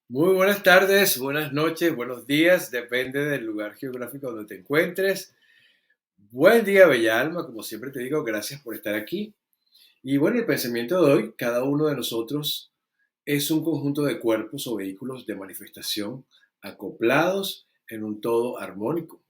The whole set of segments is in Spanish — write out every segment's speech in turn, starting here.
Muy buenas tardes, buenas noches, buenos días, depende del lugar geográfico donde te encuentres. Buen día, bella alma, como siempre te digo, gracias por estar aquí. Y bueno, el pensamiento de hoy, cada uno de nosotros es un conjunto de cuerpos o vehículos de manifestación acoplados en un todo armónico.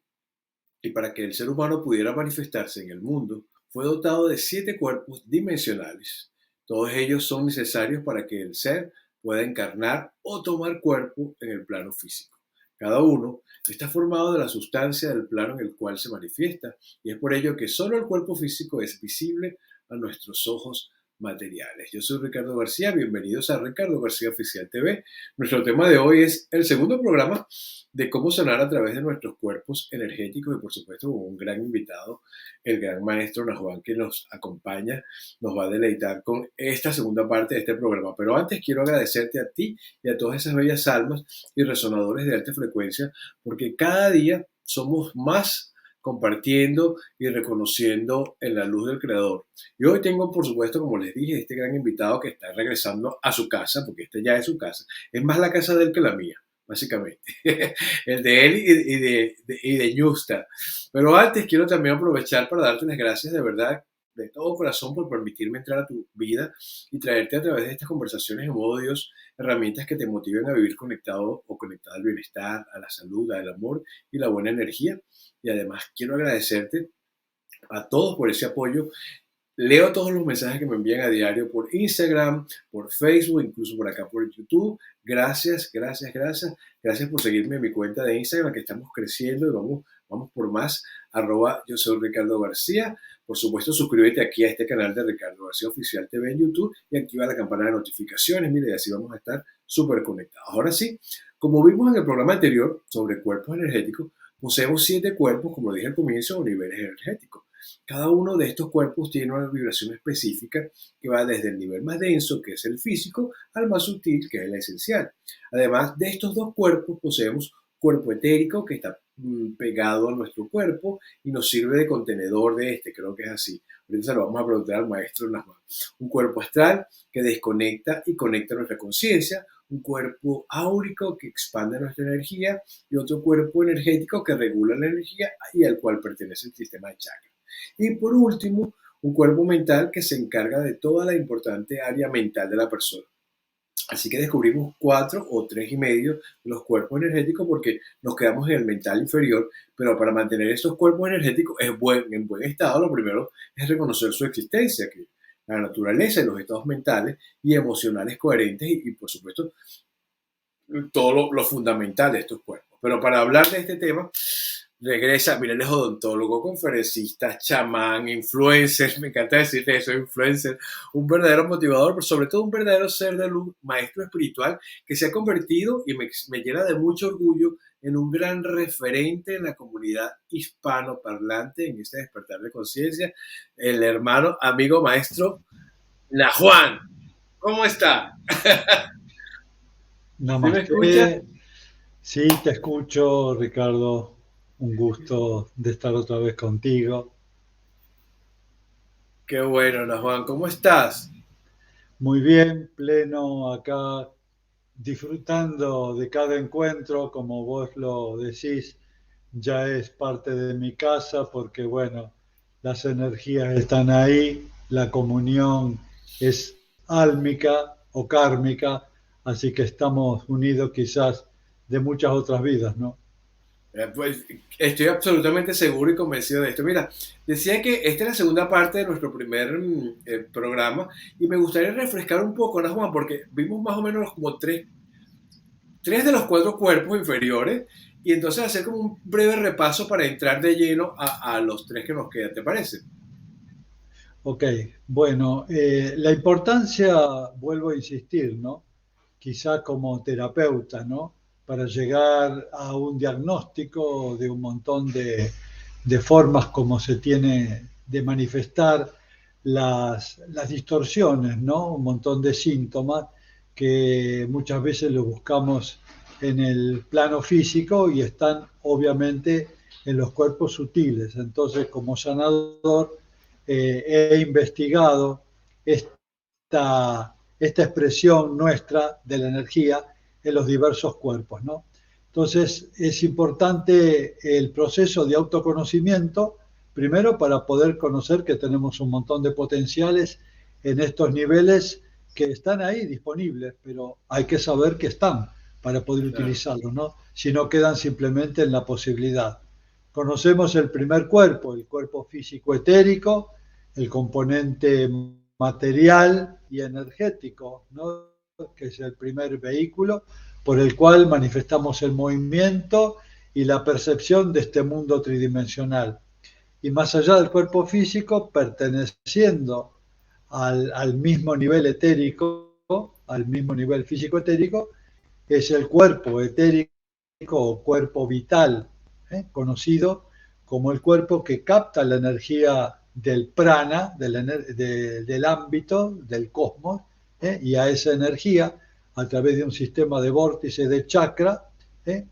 Y para que el ser humano pudiera manifestarse en el mundo, fue dotado de 7 cuerpos dimensionales. Todos ellos son necesarios para que el ser pueda encarnar o tomar cuerpo en el plano físico. Cada uno está formado de la sustancia del plano en el cual se manifiesta, y es por ello que solo el cuerpo físico es visible a nuestros ojos materiales. Yo soy Ricardo García, bienvenidos a Ricardo García Oficial TV. Nuestro tema de hoy es el segundo programa de cómo sanar a través de nuestros cuerpos energéticos, y por supuesto con un gran invitado, el gran maestro Nahuan, que nos acompaña, nos va a deleitar con esta segunda parte de este programa. Pero antes quiero agradecerte a ti y a todas esas bellas almas y resonadores de alta frecuencia, porque cada día somos más compartiendo y reconociendo en la luz del Creador. Y hoy tengo, por supuesto, como les dije, este gran invitado que está regresando a su casa, porque esta ya es su casa. Es más la casa de él que la mía, básicamente. El de él y de Ñusta. Pero antes quiero también aprovechar para darte las gracias de verdad, de todo corazón, por permitirme entrar a tu vida y traerte a través de estas conversaciones en modo Dios herramientas que te motiven a vivir conectado o conectado al bienestar, a la salud, al amor y la buena energía. Y además quiero agradecerte a todos por ese apoyo. Leo todos los mensajes que me envían a diario por Instagram, por Facebook, incluso por acá por YouTube. Gracias, gracias, gracias. Gracias por seguirme en mi cuenta de Instagram, que estamos creciendo y vamos por más. Yo soy Ricardo García. Por supuesto, suscríbete aquí a este canal de Ricardo García Oficial TV en YouTube y activa la campana de notificaciones. Mire, y así vamos a estar súper conectados. Ahora sí, como vimos en el programa anterior sobre cuerpos energéticos, poseemos 7 cuerpos, como dije al comienzo, o niveles energéticos. Cada uno de estos cuerpos tiene una vibración específica que va desde el nivel más denso, que es el físico, al más sutil, que es el esencial. Además de estos 2 cuerpos, poseemos cuerpo etérico, que está pegado a nuestro cuerpo y nos sirve de contenedor de este, creo que es así. Ahorita se lo vamos a preguntar al maestro Nasman. Un cuerpo astral que desconecta y conecta nuestra conciencia, un cuerpo áurico que expande nuestra energía y otro cuerpo energético que regula la energía y al cual pertenece el sistema de chakras. Y por último, un cuerpo mental que se encarga de toda la importante área mental de la persona. Así que descubrimos 4 o 3 y medio de los cuerpos energéticos porque nos quedamos en el mental inferior, pero para mantener estos cuerpos energéticos en buen estado, lo primero es reconocer su existencia, que la naturaleza y los estados mentales y emocionales coherentes y por supuesto todo lo fundamental de estos cuerpos. Pero para hablar de este tema, regresa, mira, él es odontólogo, conferencista, chamán, influencer, me encanta decirte eso, influencer, un verdadero motivador, pero sobre todo un verdadero ser de luz, maestro espiritual, que se ha convertido y me llena de mucho orgullo en un gran referente en la comunidad hispanoparlante en este despertar de conciencia, el hermano, amigo, maestro, La Juan. ¿Cómo está? ¿Sí me escucha? Namaste. Sí, te escucho, Ricardo. Un gusto de estar otra vez contigo. Qué bueno, La Juan, ¿cómo estás? Muy bien, pleno acá, disfrutando de cada encuentro, como vos lo decís, ya es parte de mi casa porque, bueno, las energías están ahí, la comunión es álmica o kármica, así que estamos unidos quizás de muchas otras vidas, ¿no? Pues estoy absolutamente seguro y convencido de esto. Mira, decía que esta es la segunda parte de nuestro primer programa y me gustaría refrescar un poco, ¿no, Juan? Porque vimos más o menos como tres de los 4 cuerpos inferiores y entonces hacer como un breve repaso para entrar de lleno a los 3 que nos quedan, ¿te parece? Ok, bueno, la importancia, vuelvo a insistir, ¿no? Quizá como terapeuta, ¿no? Para llegar a un diagnóstico de un montón de formas como se tiene de manifestar las distorsiones, ¿no? Un montón de síntomas que muchas veces lo buscamos en el plano físico y están obviamente en los cuerpos sutiles. Entonces, como sanador, he investigado esta expresión nuestra de la energía en los diversos cuerpos, ¿no? Entonces es importante el proceso de autoconocimiento, primero para poder conocer que tenemos un montón de potenciales en estos niveles que están ahí disponibles, pero hay que saber que están para poder Claro, utilizarlos, ¿no? Si no quedan simplemente en la posibilidad. Conocemos el primer cuerpo, el cuerpo físico etérico, el componente material y energético, ¿no? Que es el primer vehículo por el cual manifestamos el movimiento y la percepción de este mundo tridimensional. Y más allá del cuerpo físico, perteneciendo al mismo nivel etérico, al mismo nivel físico etérico, es el cuerpo etérico o cuerpo vital, conocido como el cuerpo que capta la energía del prana, del ámbito, del cosmos, y a esa energía, a través de un sistema de vórtices de chakra,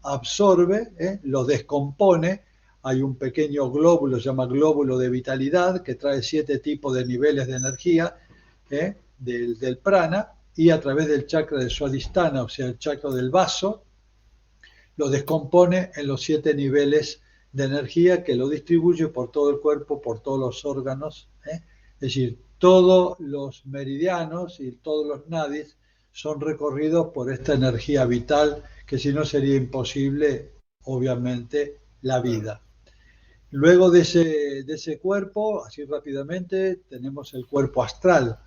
absorbe, lo descompone. Hay un pequeño glóbulo, se llama glóbulo de vitalidad, que trae 7 tipos de niveles de energía del prana, y a través del chakra de Swadhisthana, o sea, el chakra del vaso, lo descompone en los 7 niveles de energía que lo distribuye por todo el cuerpo, por todos los órganos. Es decir, todos los meridianos y todos los nadis son recorridos por esta energía vital, que si no sería imposible, obviamente, la claro. vida. Luego de ese cuerpo, así rápidamente, tenemos el cuerpo astral,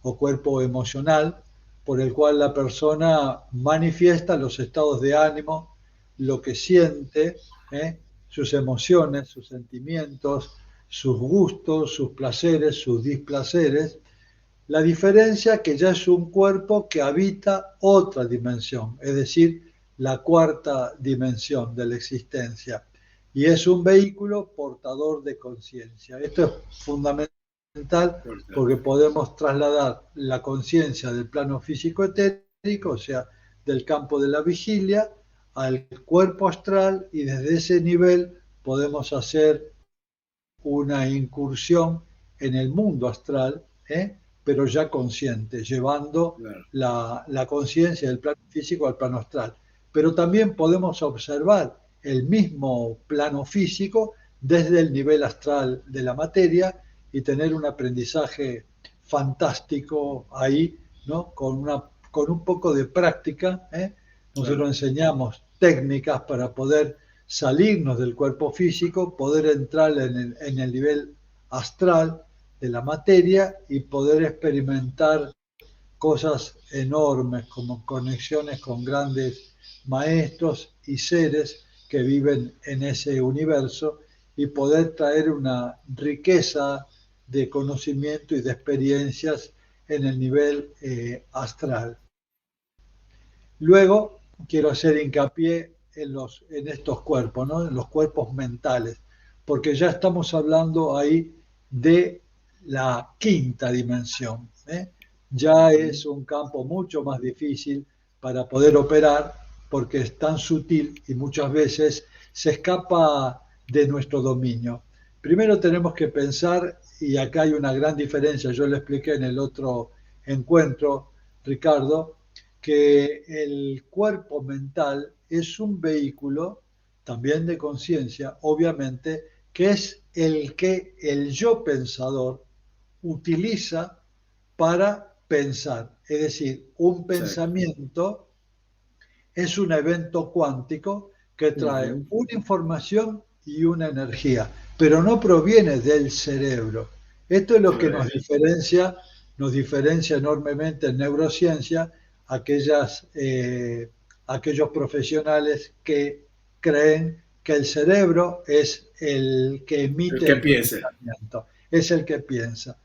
o cuerpo emocional, por el cual la persona manifiesta los estados de ánimo, lo que siente, sus emociones, sus sentimientos, sus gustos, sus placeres, sus displaceres. La diferencia que ya es un cuerpo que habita otra dimensión, es decir, la cuarta dimensión de la existencia. Y es un vehículo portador de conciencia. Esto es fundamental porque podemos trasladar la conciencia del plano físico etérico, o sea, del campo de la vigilia, al cuerpo astral, y desde ese nivel podemos hacer una incursión en el mundo astral, pero ya consciente, llevando Claro. la conciencia del plano físico al plano astral. Pero también podemos observar el mismo plano físico desde el nivel astral de la materia y tener un aprendizaje fantástico ahí, ¿no? Con un poco de práctica. Claro. Nosotros enseñamos técnicas para poder salirnos del cuerpo físico, poder entrar en el nivel astral de la materia y poder experimentar cosas enormes como conexiones con grandes maestros y seres que viven en ese universo, y poder traer una riqueza de conocimiento y de experiencias en el nivel astral. Luego quiero hacer hincapié en estos cuerpos, ¿no? En los cuerpos mentales, porque ya estamos hablando ahí de la quinta dimensión. Ya es un campo mucho más difícil para poder operar porque es tan sutil y muchas veces se escapa de nuestro dominio. Primero tenemos que pensar, y acá hay una gran diferencia, yo le expliqué en el otro encuentro, Ricardo, que el cuerpo mental es un vehículo también de conciencia, obviamente, que es el que el yo pensador utiliza para pensar. Es decir, un Exacto. pensamiento es un evento cuántico que trae Ujú. una información y una energía, pero no proviene del cerebro. Esto es lo que Claro. nos diferencia enormemente en neurociencia aquellos profesionales que creen que el cerebro es el que El emite que el piense. pensamiento, es el que piensa.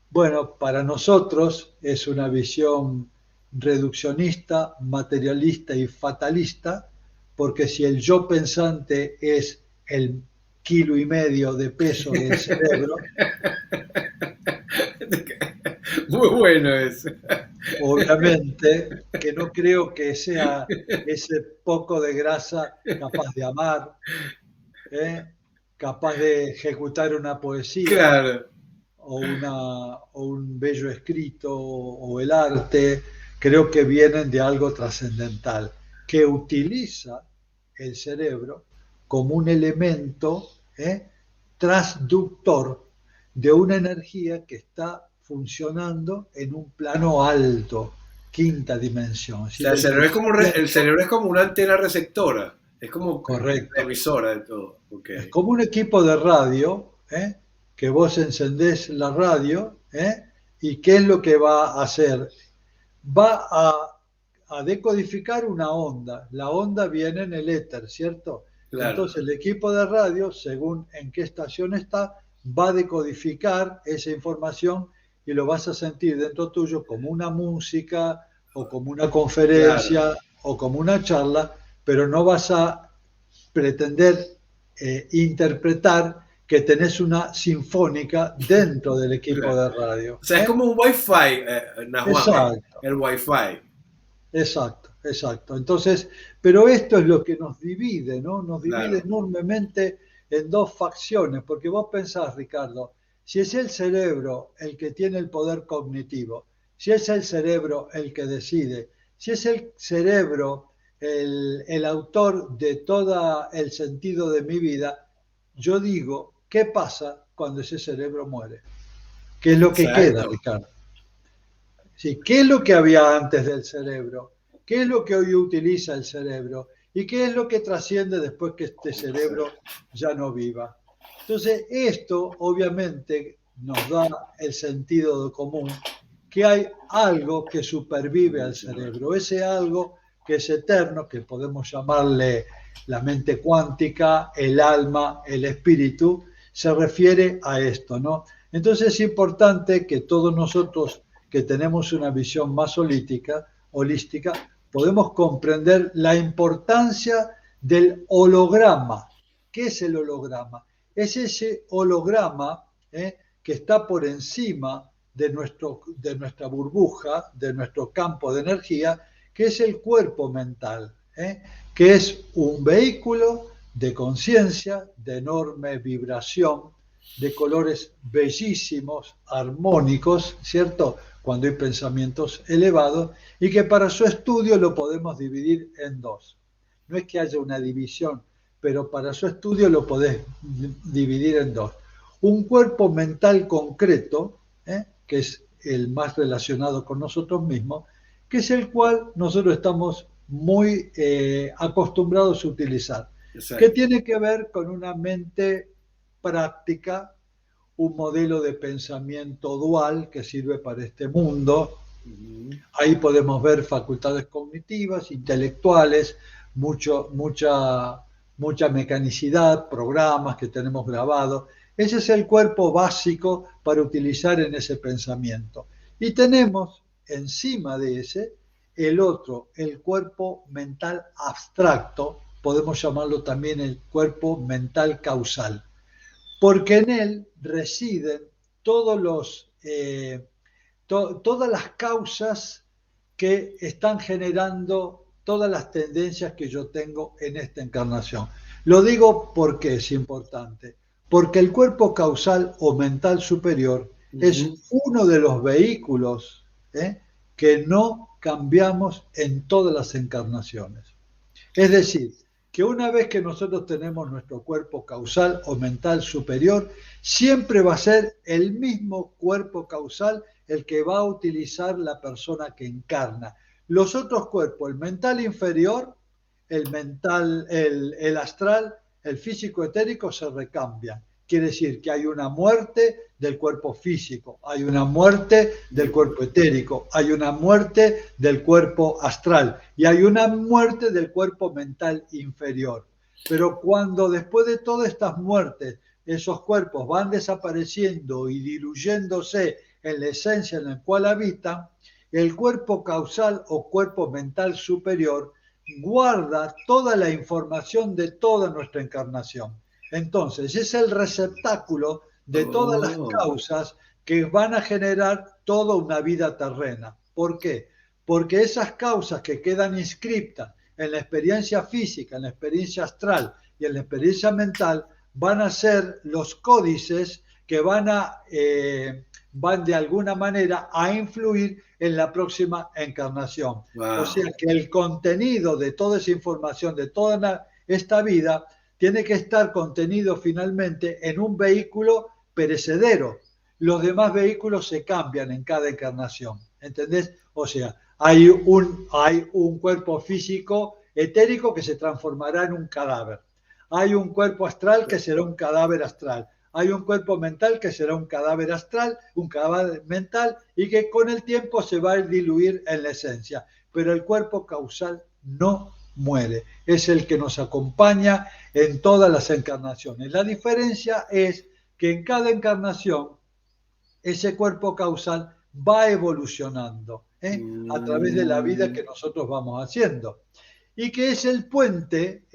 Bueno, para nosotros es una visión reduccionista, materialista y fatalista, porque si el yo pensante es el kilo y medio de peso del cerebro, Muy bueno eso. obviamente que no creo que sea ese poco de grasa capaz de amar, ¿eh? Capaz de ejecutar una poesía Claro. o un bello escrito o el arte. creo que vienen de algo trascendental, que utiliza el cerebro como un elemento transductor de una energía que está funcionando en un plano alto, quinta dimensión. Es O sea, decir, el el pensamiento, cerebro es como una antena receptora, es como la correcto, emisora de todo. Ok, es como un equipo de radio, que vos encendés la radio, y ¿qué es lo que va a hacer? Va a decodificar una onda. La onda viene en el éter, ¿cierto? claro, Entonces el equipo de radio, según en qué estación está, va a decodificar esa información y lo vas a sentir dentro tuyo como una música o como una claro, conferencia o como una charla, pero no vas a pretender interpretar que tenés una sinfónica dentro del equipo claro. de radio. O sea, es como un Wi-Fi, Nahuatl, Exacto. el Wi-Fi. Exacto, exacto. Entonces, pero esto es lo que nos divide, ¿no? Nos divide Claro, enormemente en dos facciones, porque vos pensás, Ricardo, si es el cerebro el que tiene el poder cognitivo, si es el cerebro el que decide, si es el cerebro el autor de todo el sentido de mi vida, yo digo, ¿qué pasa cuando ese cerebro muere? ¿Qué es lo que queda, exacto. Ricardo? Sí, ¿qué es lo que había antes del cerebro? ¿Qué es lo que hoy utiliza el cerebro? ¿Y qué es lo que trasciende después que este cerebro ya no viva? Entonces, esto obviamente nos da el sentido de común que hay algo que supervive al cerebro, ese algo que es eterno, que podemos llamarle la mente cuántica, el alma, el espíritu, se refiere a esto, ¿no? Entonces es importante que todos nosotros que tenemos una visión más holística, podemos comprender la importancia del holograma. ¿Qué es el holograma? Es ese holograma que está por encima de nuestra burbuja, de nuestro campo de energía, que es el cuerpo mental, que es un vehículo de conciencia, de enorme vibración, de colores bellísimos, armónicos, ¿cierto? Cuando hay pensamientos elevados, y que para su estudio lo podemos dividir en dos. No es que haya una división, pero para su estudio lo podés dividir en dos. Un cuerpo mental concreto, que es el más relacionado con nosotros mismos, que es el cual nosotros estamos muy acostumbrados a utilizar, que Exacto. tiene que ver con una mente práctica, un modelo de pensamiento dual que sirve para este mundo. Ujú. Ahí podemos ver facultades cognitivas, intelectuales, mucha mecanicidad, programas que tenemos grabados. Ese es el cuerpo básico para utilizar en ese pensamiento. Y tenemos encima de ese el otro, el cuerpo mental abstracto, podemos llamarlo también el cuerpo mental causal, porque en él residen todos todas las causas que están generando todas las tendencias que yo tengo en esta encarnación. Lo digo porque es importante, porque el cuerpo causal o mental superior es Ujú. uno de los vehículos que no cambiamos en todas las encarnaciones. Es decir, que una vez que nosotros tenemos nuestro cuerpo causal o mental superior, siempre va a ser el mismo cuerpo causal el que va a utilizar la persona que encarna. Los otros cuerpos, el mental inferior, el astral, el físico etérico, se recambian. Quiere decir que hay una muerte del cuerpo físico, hay una muerte del cuerpo etérico, hay una muerte del cuerpo astral y hay una muerte del cuerpo mental inferior. Pero cuando después de todas estas muertes, esos cuerpos van desapareciendo y diluyéndose en la esencia en la cual habitan, el cuerpo causal o cuerpo mental superior guarda toda la información de toda nuestra encarnación. Entonces, es el receptáculo de todas las Oh, causas que van a generar toda una vida terrena. ¿Por qué? Porque esas causas que quedan inscritas en la experiencia física, en la experiencia astral y en la experiencia mental van a ser los códices que van de alguna manera a influir en la próxima encarnación. O Wow. sea que el contenido de toda esa información, de toda esta vida, tiene que estar contenido finalmente en un vehículo perecedero. Los demás vehículos se cambian en cada encarnación, ¿entendés? O sea, hay un cuerpo físico etérico que se transformará en un cadáver. Hay un cuerpo astral que será un cadáver astral. Hay un cuerpo mental que será un cadáver astral, un cadáver mental, y que con el tiempo se va a diluir en la esencia. Pero el cuerpo causal no muere. Es el que nos acompaña en todas las encarnaciones. La diferencia es que en cada encarnación ese cuerpo causal va evolucionando a través de la vida Mm, que nosotros vamos haciendo. Y que es el puente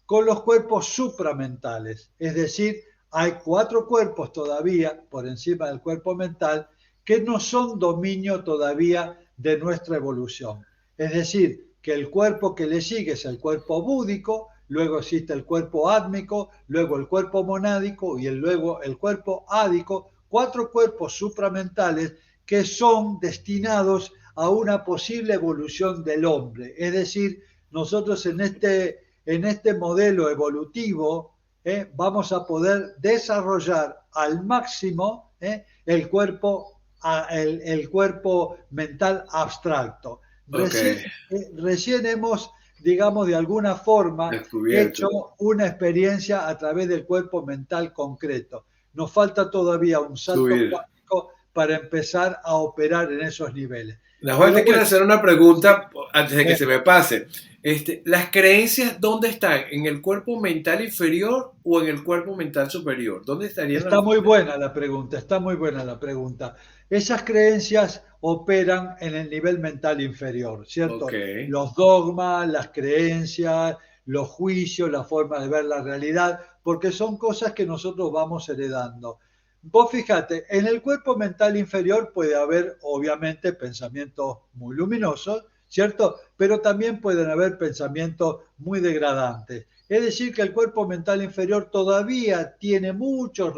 con los cuerpos supramentales. Es decir, hay 4 cuerpos todavía por encima del cuerpo mental que no son dominio todavía de nuestra evolución. Es decir, que el cuerpo que le sigue es el cuerpo búdico, luego existe el cuerpo átmico, luego el cuerpo monádico y luego el cuerpo ádico, 4 cuerpos supramentales que son destinados a una posible evolución del hombre. Es decir, nosotros en este modelo evolutivo vamos a poder desarrollar al máximo el cuerpo mental abstracto. ok, Recién hemos, digamos, de alguna forma hecho descubierto. una experiencia a través del cuerpo mental concreto. Nos falta todavía un salto Subir. cuántico para empezar a operar en esos niveles. Nahuel, Pero te quiero bueno, hacer una sí, pregunta antes de que se venga. me pase. ¿Las creencias dónde están? ¿En el cuerpo mental inferior o en el cuerpo mental superior? ¿Dónde estarían Está las... muy buena la pregunta, está muy buena la pregunta. Esas creencias operan en el nivel mental inferior, Ok, ¿cierto? Los dogmas, las creencias, los juicios, la forma de ver la realidad, porque son cosas que nosotros vamos heredando. Vos fíjate, en el cuerpo mental inferior puede haber, obviamente, pensamientos muy luminosos, ¿cierto? Pero también pueden haber pensamientos muy degradantes. Es decir, que el cuerpo mental inferior todavía tiene muchos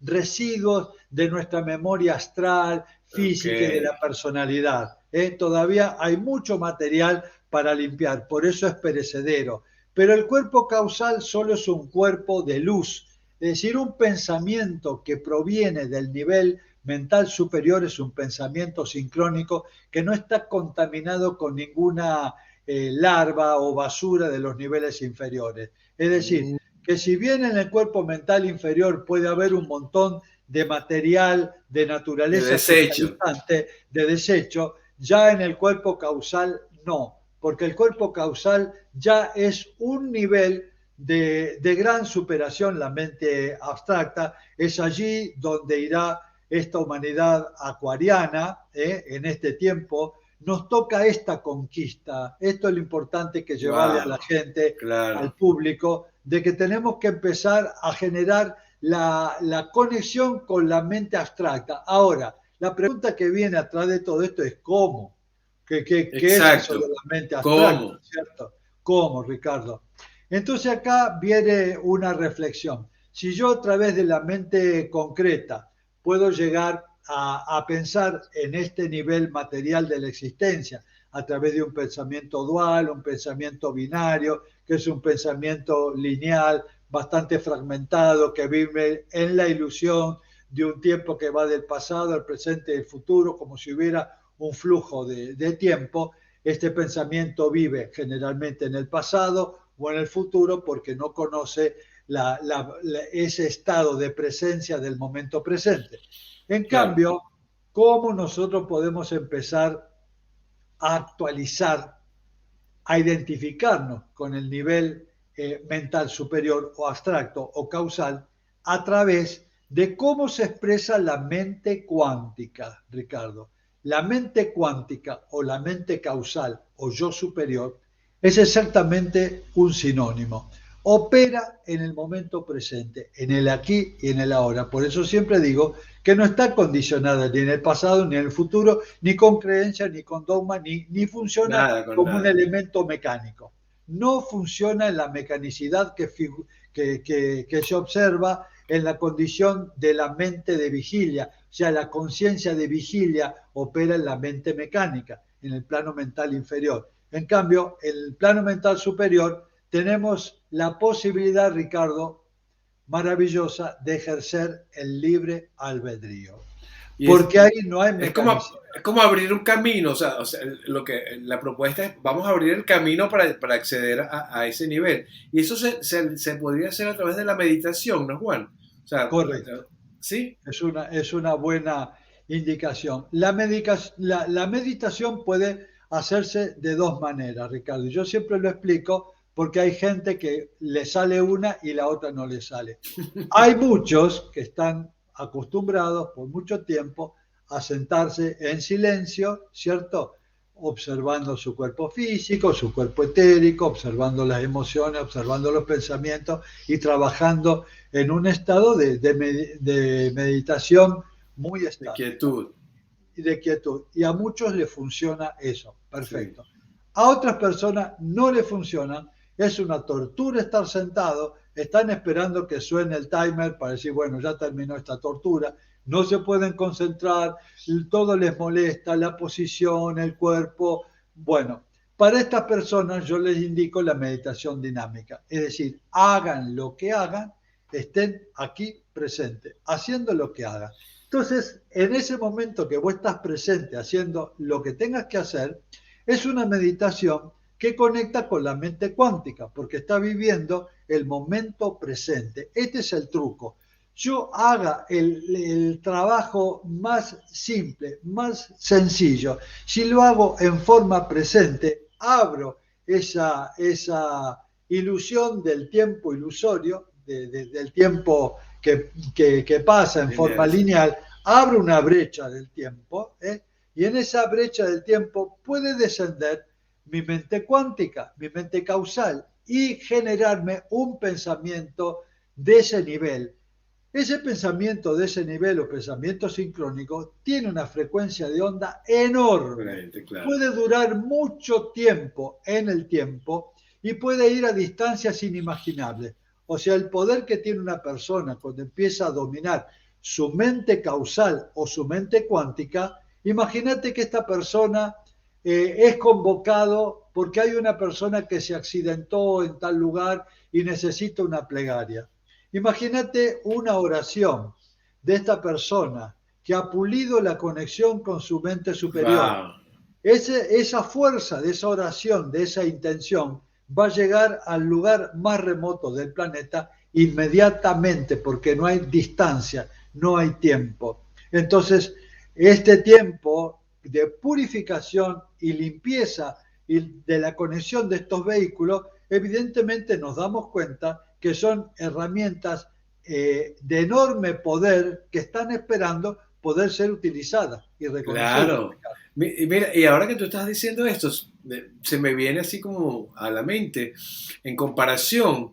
residuos de nuestra memoria astral, ok. física y de la personalidad. Todavía hay mucho material para limpiar, por eso es perecedero. Pero el cuerpo causal solo es un cuerpo de luz, es decir, un pensamiento que proviene del nivel mental superior es un pensamiento sincrónico que no está contaminado con ninguna larva o basura de los niveles inferiores. Es decir, Mm, que si bien en el cuerpo mental inferior puede haber un montón de material de de naturaleza desecho. cristalizante, de desecho, ya en el cuerpo causal no, porque el cuerpo causal ya es un nivel de gran superación, la mente abstracta, es allí donde irá esta humanidad acuariana en este tiempo. Nos toca esta conquista. Esto es lo importante que llevarle a la Wow, gente, al claro. público, de que tenemos que empezar a generar la conexión con la mente abstracta. Ahora, la pregunta que viene atrás de todo esto es ¿cómo? ¿Qué es eso de Exacto. la mente abstracta? ¿Cómo? ¿Cierto? ¿Cómo, Ricardo? Entonces acá viene una reflexión. Si yo a través de la mente concreta puedo llegar a pensar en este nivel material de la existencia a través de un pensamiento dual, un pensamiento binario, que es un pensamiento lineal, bastante fragmentado, que vive en la ilusión de un tiempo que va del pasado al presente y al futuro, como si hubiera un flujo de tiempo. Este pensamiento vive generalmente en el pasado o en el futuro porque no conoce ese estado de presencia del momento presente. En Claro, cambio, ¿cómo nosotros podemos empezar a actualizar, a identificarnos con el nivel mental superior o abstracto o causal a través de cómo se expresa la mente cuántica, Ricardo? La mente cuántica o la mente causal o yo superior es exactamente un sinónimo. Opera en el momento presente, en el aquí y en el ahora. Por eso siempre digo que no está condicionada ni en el pasado ni en el futuro, ni con creencias, ni con dogma, ni funciona nada con como un nada. elemento mecánico. No funciona en la mecanicidad que se observa en la condición de la mente de vigilia. sea, la conciencia de vigilia opera en la mente mecánica, en el plano mental inferior. En cambio, en el plano mental superior tenemos la posibilidad, Ricardo, maravillosa de ejercer el libre albedrío. Y Porque ahí no hay es mecanicidad. es como abrir un camino, o sea, lo que, la propuesta es, vamos a abrir el camino para acceder a ese nivel. Y eso se podría hacer a través de la meditación, ¿no, Juan? O sea, Correcto. ¿sí? Es una buena indicación. La meditación puede hacerse de dos maneras, Ricardo. Yo siempre lo explico porque hay gente que le sale una y la otra no le sale. Hay muchos que están acostumbrados por mucho tiempo a sentarse en silencio, ¿cierto? Observando su cuerpo físico, su cuerpo etérico, observando las emociones, observando los pensamientos y trabajando en un estado de meditación muy De estática quietud, y de quietud. Y a muchos les funciona eso, sí. perfecto. A otras personas no le funcionan, es una tortura estar sentado, están esperando que suene el timer para decir, bueno, ya terminó esta tortura, no se pueden concentrar, todo les molesta, la posición, el cuerpo. Bueno, para estas personas yo les indico la meditación dinámica, es decir, hagan lo que hagan, estén aquí presentes, haciendo lo que hagan. Entonces, en ese momento que vos estás presente haciendo lo que tengas que hacer, es una meditación que conecta con la mente cuántica, porque está viviendo el momento presente. Este es el truco. Yo haga el trabajo más simple, más sencillo. Si lo hago en forma presente, abro esa ilusión del tiempo ilusorio, del tiempo que pasa en forma Lineal, sí. lineal, abre una brecha del tiempo, y en esa brecha del tiempo puede descender mi mente cuántica, mi mente causal, y generarme un pensamiento de ese nivel. Ese pensamiento de ese nivel o pensamiento sincrónico tiene una frecuencia de onda enorme. Diferente, claro. Puede durar mucho tiempo en el tiempo y puede ir a distancias inimaginables. O sea, el poder que tiene una persona cuando empieza a dominar su mente causal o su mente cuántica, imagínate que esta persona es convocado porque hay una persona que se accidentó en tal lugar y necesita una plegaria. Imagínate una oración de esta persona que ha pulido la conexión con su mente superior. Wow. Esa fuerza de esa oración, de esa intención, va a llegar al lugar más remoto del planeta inmediatamente, porque no hay distancia, no hay tiempo. Entonces, este tiempo de purificación y limpieza y de la conexión de estos vehículos, evidentemente nos damos cuenta que son herramientas de enorme poder que están esperando poder ser utilizadas y reconocidas. Claro. Y mira, y ahora que tú estás diciendo esto, se me viene así como a la mente, en comparación,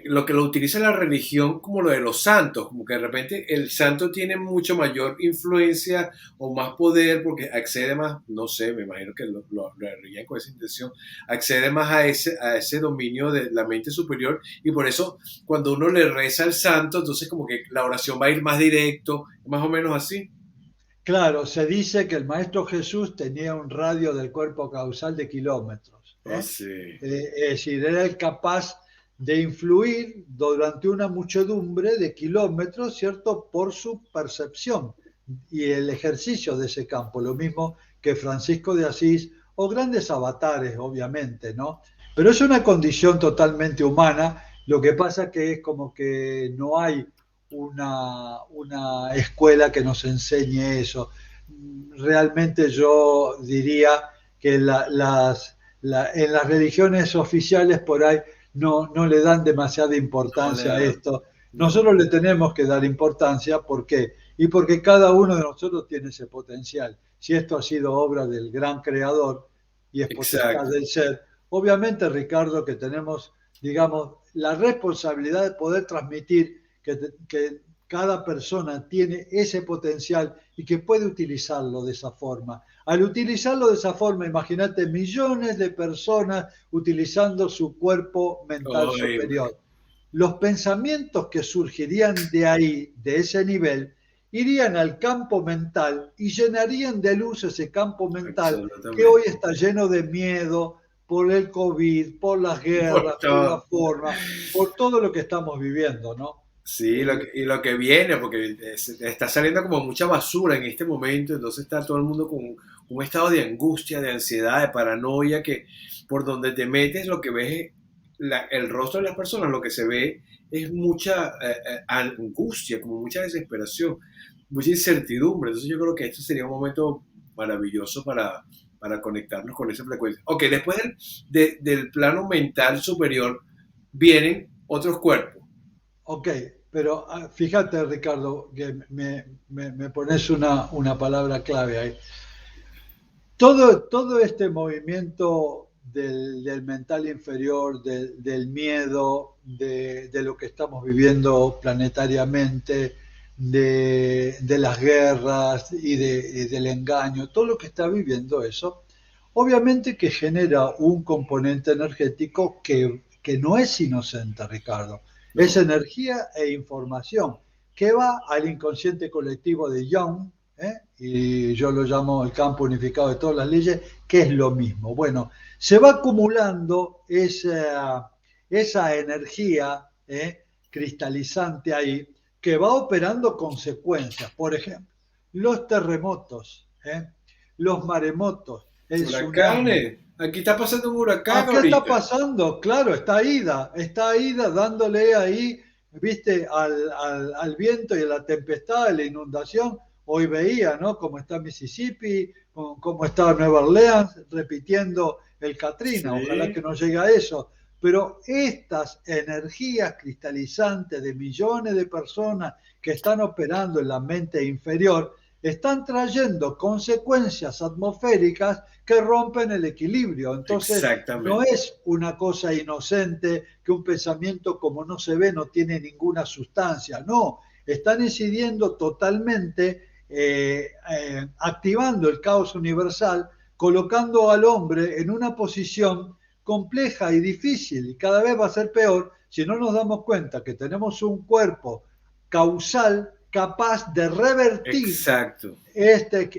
lo que lo utiliza la religión como lo de los santos, como que de repente el santo tiene mucho mayor influencia o más poder porque accede más, no sé, me imagino que lo harían con esa intención, accede más a ese dominio de la mente superior y por eso cuando uno le reza al santo, entonces como que la oración va a ir más directo, más o menos así. Claro, se dice que el Maestro Jesús tenía un radio del cuerpo causal de kilómetros. Oh, sí. Es decir, era el capaz de influir durante una muchedumbre de kilómetros, ¿cierto? Por su percepción y el ejercicio de ese campo. Lo mismo que Francisco de Asís o grandes avatares, obviamente, ¿no? Pero es una condición totalmente humana. Lo que pasa que es como que no hay una escuela que nos enseñe eso. Realmente yo diría que en las religiones oficiales por ahí no le dan demasiada No le importancia a dan. esto. No. Nosotros le tenemos que dar importancia, ¿por qué? Y porque cada uno de nosotros tiene ese potencial. Si esto ha sido obra del gran creador y es potestad Exacto. del ser, obviamente, Ricardo, que tenemos, digamos, la responsabilidad de poder transmitir que cada persona tiene ese potencial y que puede utilizarlo de esa forma. Al utilizarlo de esa forma, imagínate millones de personas utilizando su cuerpo mental Oye, superior. Los pensamientos que surgirían de ahí, de ese nivel, irían al campo mental y llenarían de luz ese campo mental que hoy Absolutamente. está lleno de miedo por el COVID, por las Por guerras, por la todo. forma, por todo lo que estamos viviendo, ¿no? Sí, Eh, y lo que viene, porque está saliendo como mucha basura en este momento, entonces está todo el mundo con un estado de angustia, de ansiedad, de paranoia, que por donde te metes lo que ves es el rostro de las personas, lo que se ve es mucha angustia, como mucha desesperación, mucha incertidumbre. Entonces yo creo que esto sería un momento maravilloso para conectarnos con esa frecuencia. Ok, después del plano mental superior vienen otros cuerpos. ok, pero fíjate, Ricardo, que me pones una palabra clave ahí. Todo este movimiento del mental inferior, del miedo, de lo que estamos viviendo planetariamente, de las guerras y del engaño, todo lo que está viviendo eso, obviamente que genera un componente energético que no es inocente, Ricardo. Es No, energía e información que va al inconsciente colectivo de Jung, y yo lo llamo el campo unificado de todas las leyes, que es lo mismo. Bueno, se va acumulando esa energía cristalizante ahí que va operando consecuencias. Por ejemplo, los terremotos, los maremotos, el tsunami. huracanes. Aquí está pasando un huracán Acá está ahorita. pasando, claro, está Ida dándole ahí, viste, al viento y a la tempestad, a la inundación. Hoy veía, ¿no? Cómo está Mississippi, cómo está Nueva Orleans, repitiendo el Katrina. Ojalá que Sí, no llegue a eso. Pero estas energías cristalizantes de millones de personas que están operando en la mente inferior están trayendo consecuencias atmosféricas que rompen el equilibrio. Entonces, no exactamente. es una cosa inocente que un pensamiento como no se ve no tiene ninguna sustancia, no, están incidiendo totalmente, activando el caos universal, colocando al hombre en una posición compleja y difícil y cada vez va a ser peor si no nos damos cuenta que tenemos un cuerpo causal capaz de revertir Exacto. este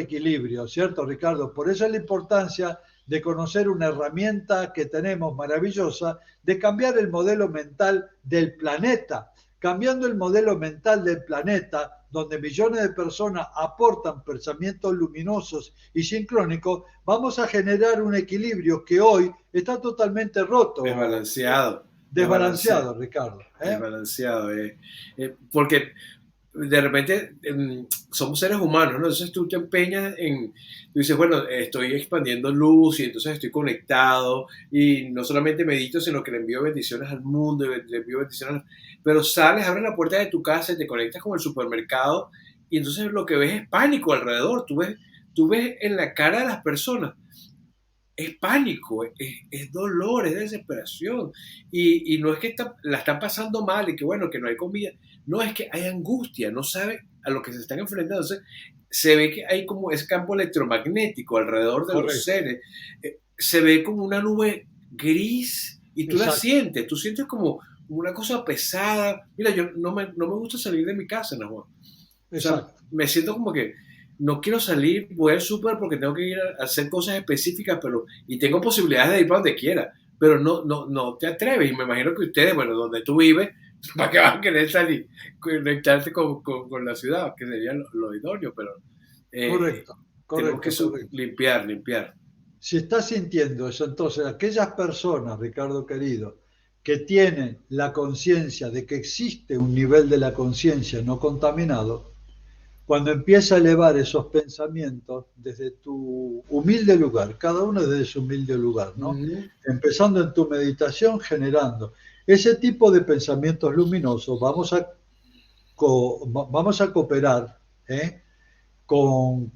equilibrio, ¿cierto, Ricardo? Por eso es la importancia de conocer una herramienta que tenemos maravillosa de cambiar el modelo mental del planeta. Cambiando el modelo mental del planeta, donde millones de personas aportan pensamientos luminosos y sincrónicos, vamos a generar un equilibrio que hoy está totalmente roto, Desbalanceado. Desbalanceado. desbalanceado, Ricardo. Desbalanceado. Porque de repente somos seres humanos, ¿no? Entonces tú te empeñas tú dices, bueno, estoy expandiendo luz y entonces estoy conectado y no solamente medito, sino que le envío bendiciones al mundo, le envío bendiciones, pero sales, abres la puerta de tu casa y te conectas con el supermercado y entonces lo que ves es pánico alrededor, tú ves en la cara de las personas es pánico, es dolor, es desesperación. Y no es que la están pasando mal y que bueno, que no hay comida. No, es que hay angustia, no sabe a lo que se están enfrentando. Entonces, se ve que hay como ese campo electromagnético alrededor de los Correcto, seres. Se ve como una nube gris y tú la exacto, sientes. Tú sientes como una cosa pesada. Mira, yo no me gusta salir de mi casa, ¿no? O sea, exacto. me siento como que no quiero salir, voy al súper porque tengo que ir a hacer cosas específicas, pero y tengo posibilidades de ir para donde quiera, pero no te atreves. Y me imagino que ustedes, bueno, donde tú vives, ¿para qué van a querer salir? Conectarte con la ciudad, que sería lo idóneo, pero Correcto, tenemos que correcto, correcto. limpiar. Si estás sintiendo eso, entonces aquellas personas, Ricardo querido, que tienen la conciencia de que existe un nivel de la conciencia no contaminado, cuando empieza a elevar esos pensamientos desde tu humilde lugar, cada uno desde su humilde lugar, ¿no? Ujú. Empezando en tu meditación, generando ese tipo de pensamientos luminosos, vamos a cooperar, ¿eh? Con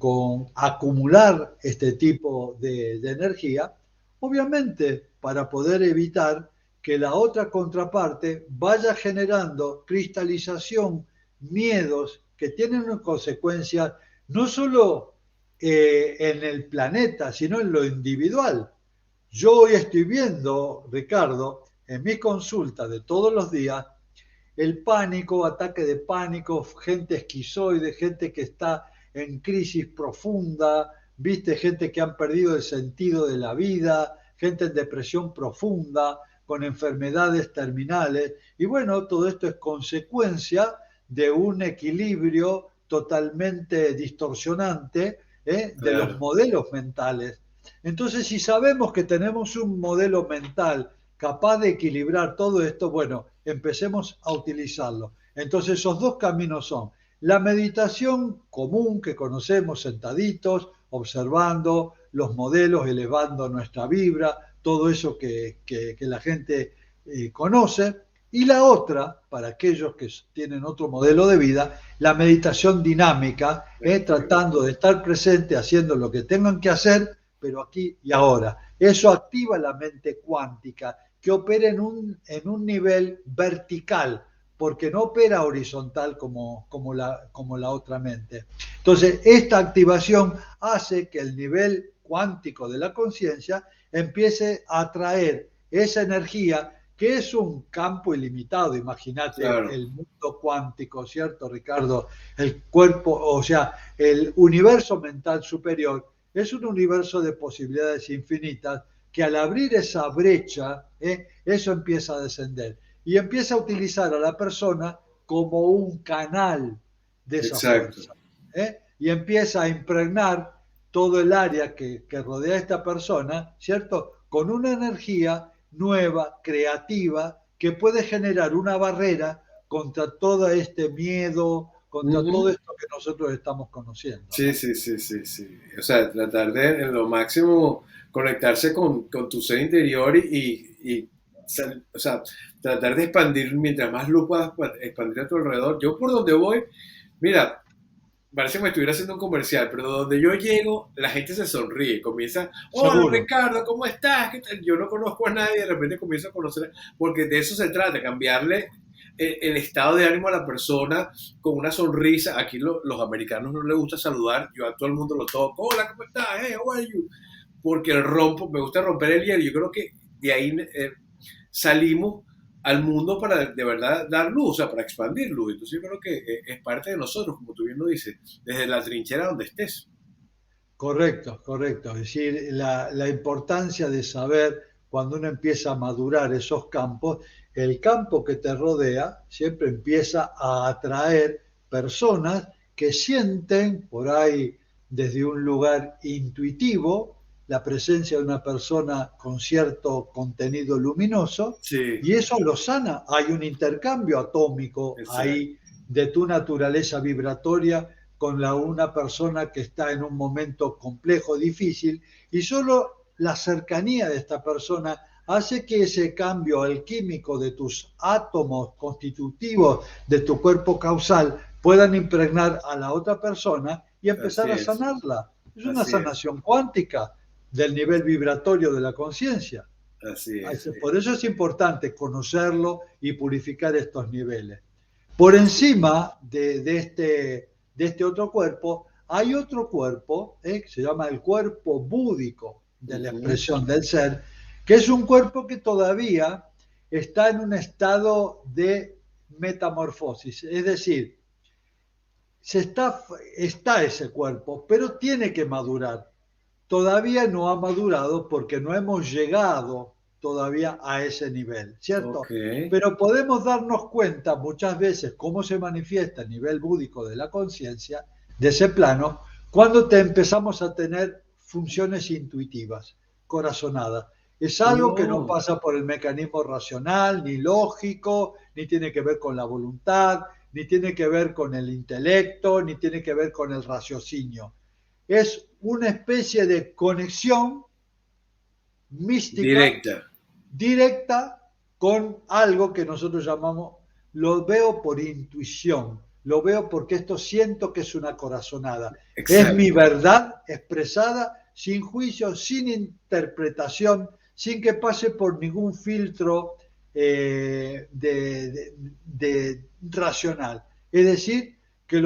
acumular este tipo de energía, obviamente para poder evitar que la otra contraparte vaya generando cristalización, miedos que tienen una consecuencia no solo en el planeta, sino en lo individual. Yo hoy estoy viendo, Ricardo, en mi consulta de todos los días, el pánico, ataque de pánico, gente esquizoide, gente que está en crisis profunda, viste, gente que han perdido el sentido de la vida, gente en depresión profunda, con enfermedades terminales. Y bueno, todo esto es consecuencia de un equilibrio totalmente distorsionante de los Claro, modelos mentales. Entonces, si sabemos que tenemos un modelo mental capaz de equilibrar todo esto, bueno, empecemos a utilizarlo. Entonces, esos dos caminos son la meditación común que conocemos sentaditos, observando los modelos, elevando nuestra vibra, todo eso que la gente conoce. Y la otra, para aquellos que tienen otro modelo de vida, la meditación dinámica, tratando de estar presente, haciendo lo que tengan que hacer, pero aquí y ahora. Eso activa la mente cuántica, que opera en un nivel vertical, porque no opera horizontal como la otra mente. Entonces, esta activación hace que el nivel cuántico de la conciencia empiece a atraer esa energía que es un campo ilimitado. Imagínate claro. el mundo cuántico, ¿cierto, Ricardo? El cuerpo, o sea, el universo mental superior es un universo de posibilidades infinitas que al abrir esa brecha, eso empieza a descender y empieza a utilizar a la persona como un canal de esa Exacto. fuerza. Y empieza a impregnar todo el área que rodea a esta persona, ¿cierto? Con una energía nueva, creativa, que puede generar una barrera contra todo este miedo, contra todo Ujú. esto que nosotros estamos conociendo, Sí, ¿no? sí, sí, sí, sí. O sea, tratar de en lo máximo conectarse con tu ser interior o sea, tratar de expandir, mientras más luz puedas expandir a tu alrededor. Yo por donde voy, mira, parece que me estuviera haciendo un comercial, pero donde yo llego, la gente se sonríe, comienza, hola Seguro. Ricardo, ¿cómo estás? ¿Qué tal? Yo no conozco a nadie, de repente comienzo a conocer, porque de eso se trata, cambiarle el estado de ánimo a la persona con una sonrisa. Aquí los americanos no les gusta saludar, yo a todo el mundo lo toco, hola, ¿cómo estás? Hey, how are you? Porque me gusta romper el hielo. Yo creo que de ahí salimos al mundo para de verdad dar luz, o sea, para expandir luz. Entonces yo creo que es parte de nosotros, como tú bien lo dices, desde la trinchera donde estés. Correcto, correcto. Es decir, la importancia de saber cuando uno empieza a madurar esos campos, el campo que te rodea siempre empieza a atraer personas que sienten por ahí desde un lugar intuitivo la presencia de una persona con cierto contenido luminoso Sí, y eso lo sana. Hay un intercambio atómico exacto. ahí de tu naturaleza vibratoria con una persona que está en un momento complejo, difícil, y solo la cercanía de esta persona hace que ese cambio alquímico de tus átomos constitutivos de tu cuerpo causal puedan impregnar a la otra persona y Así empezar a es, sanarla. Es una así es, sanación cuántica del nivel vibratorio de la conciencia. así es. Por eso es importante conocerlo y purificar estos niveles. Por encima de este otro cuerpo, hay otro cuerpo, que se llama el cuerpo búdico de la Ujú. expresión del ser, que es un cuerpo que todavía está en un estado de metamorfosis, es decir, está ese cuerpo, pero tiene que madurar. Todavía no ha madurado porque no hemos llegado todavía a ese nivel, Ok, ¿cierto? Pero podemos darnos cuenta muchas veces cómo se manifiesta a nivel búdico de la conciencia, de ese plano, cuando te empezamos a tener funciones intuitivas, corazonadas. Es algo que no oh, pasa por el mecanismo racional, ni lógico, ni tiene que ver con la voluntad, ni tiene que ver con el intelecto, ni tiene que ver con el raciocinio. Es una especie de conexión mística directa. directa con algo que nosotros llamamos, lo veo por intuición, lo veo porque esto siento que es una corazonada. Es mi Exacto. verdad expresada sin juicio, sin interpretación, sin que pase por ningún filtro de racional. Es decir, que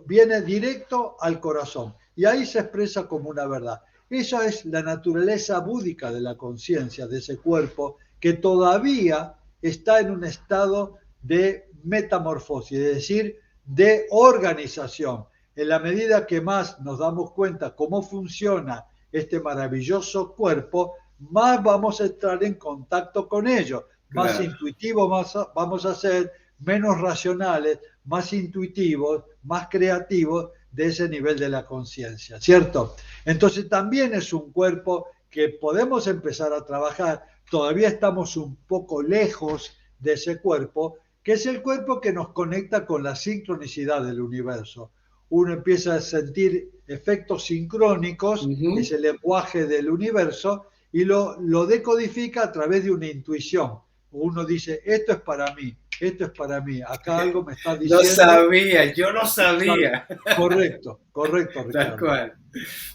viene directo al corazón y ahí se expresa como una verdad. Esa es la naturaleza búdica de la conciencia, de ese cuerpo, que todavía está en un estado de metamorfosis, es decir, de organización. En la medida que más nos damos cuenta cómo funciona este maravilloso cuerpo, más vamos a entrar en contacto con ello, más Claro. intuitivos vamos a ser, menos racionales, más intuitivos, más creativos de ese nivel de la conciencia, ¿cierto? Entonces también es un cuerpo que podemos empezar a trabajar, todavía estamos un poco lejos de ese cuerpo, que es el cuerpo que nos conecta con la sincronicidad del universo. Uno empieza a sentir efectos sincrónicos, Ujú. es el lenguaje del universo, y lo decodifica a través de una intuición. Uno dice, esto es para mí, acá algo me está No diciendo. sabía, yo no Exacto. sabía. Correcto, correcto, Tal Ricardo. cual.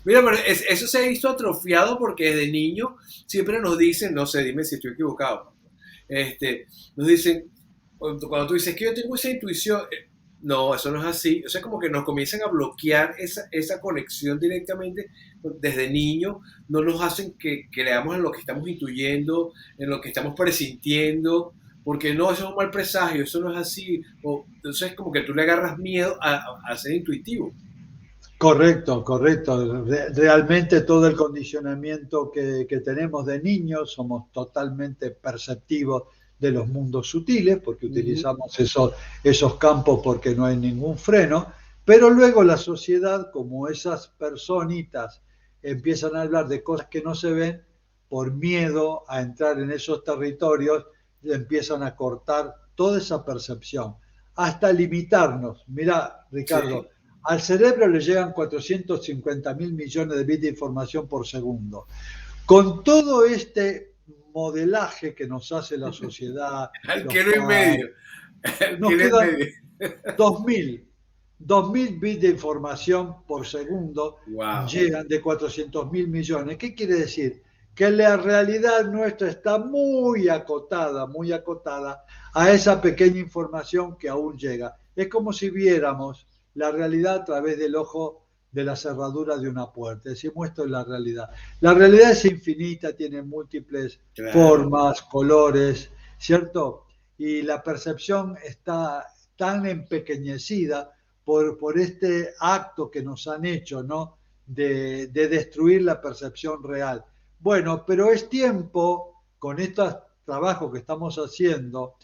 Mira, pero eso se ha visto atrofiado porque desde niño siempre nos dicen, no sé, dime si estoy equivocado, nos dicen, cuando tú dices que yo tengo esa intuición, no, eso no es así. O sea, como que nos comienzan a bloquear esa conexión directamente desde niño, no nos hacen que creamos en lo que estamos intuyendo, en lo que estamos presintiendo, porque no, eso es un mal presagio, eso no es así. Entonces, como que tú le agarras miedo a ser intuitivo. Correcto, correcto. Realmente todo el condicionamiento que tenemos de niños, somos totalmente perceptivos de los mundos sutiles, porque Ujú. utilizamos esos campos porque no hay ningún freno, pero luego la sociedad, como esas personitas empiezan a hablar de cosas que no se ven, por miedo a entrar en esos territorios, empiezan a cortar toda esa percepción, hasta limitarnos. Mira, Ricardo, Sí. al cerebro le llegan 450.000 millones de bits de información por segundo. Con todo este modelaje que nos hace la sociedad, Al los kilo y padres, medio. Al nos kilo y quedan medio. 2.000 bits de información por segundo, Wow. llegan de 400.000 millones. ¿Qué quiere decir? Que la realidad nuestra está muy acotada a esa pequeña información que aún llega. Es como si viéramos la realidad a través del ojo de la cerradura de una puerta. Decimos, esto es la realidad. La realidad es infinita, tiene múltiples Claro. formas, colores, ¿cierto? Y la percepción está tan empequeñecida por este acto que nos han hecho, ¿no? De destruir la percepción real. Bueno, pero es tiempo, con estos trabajos que estamos haciendo,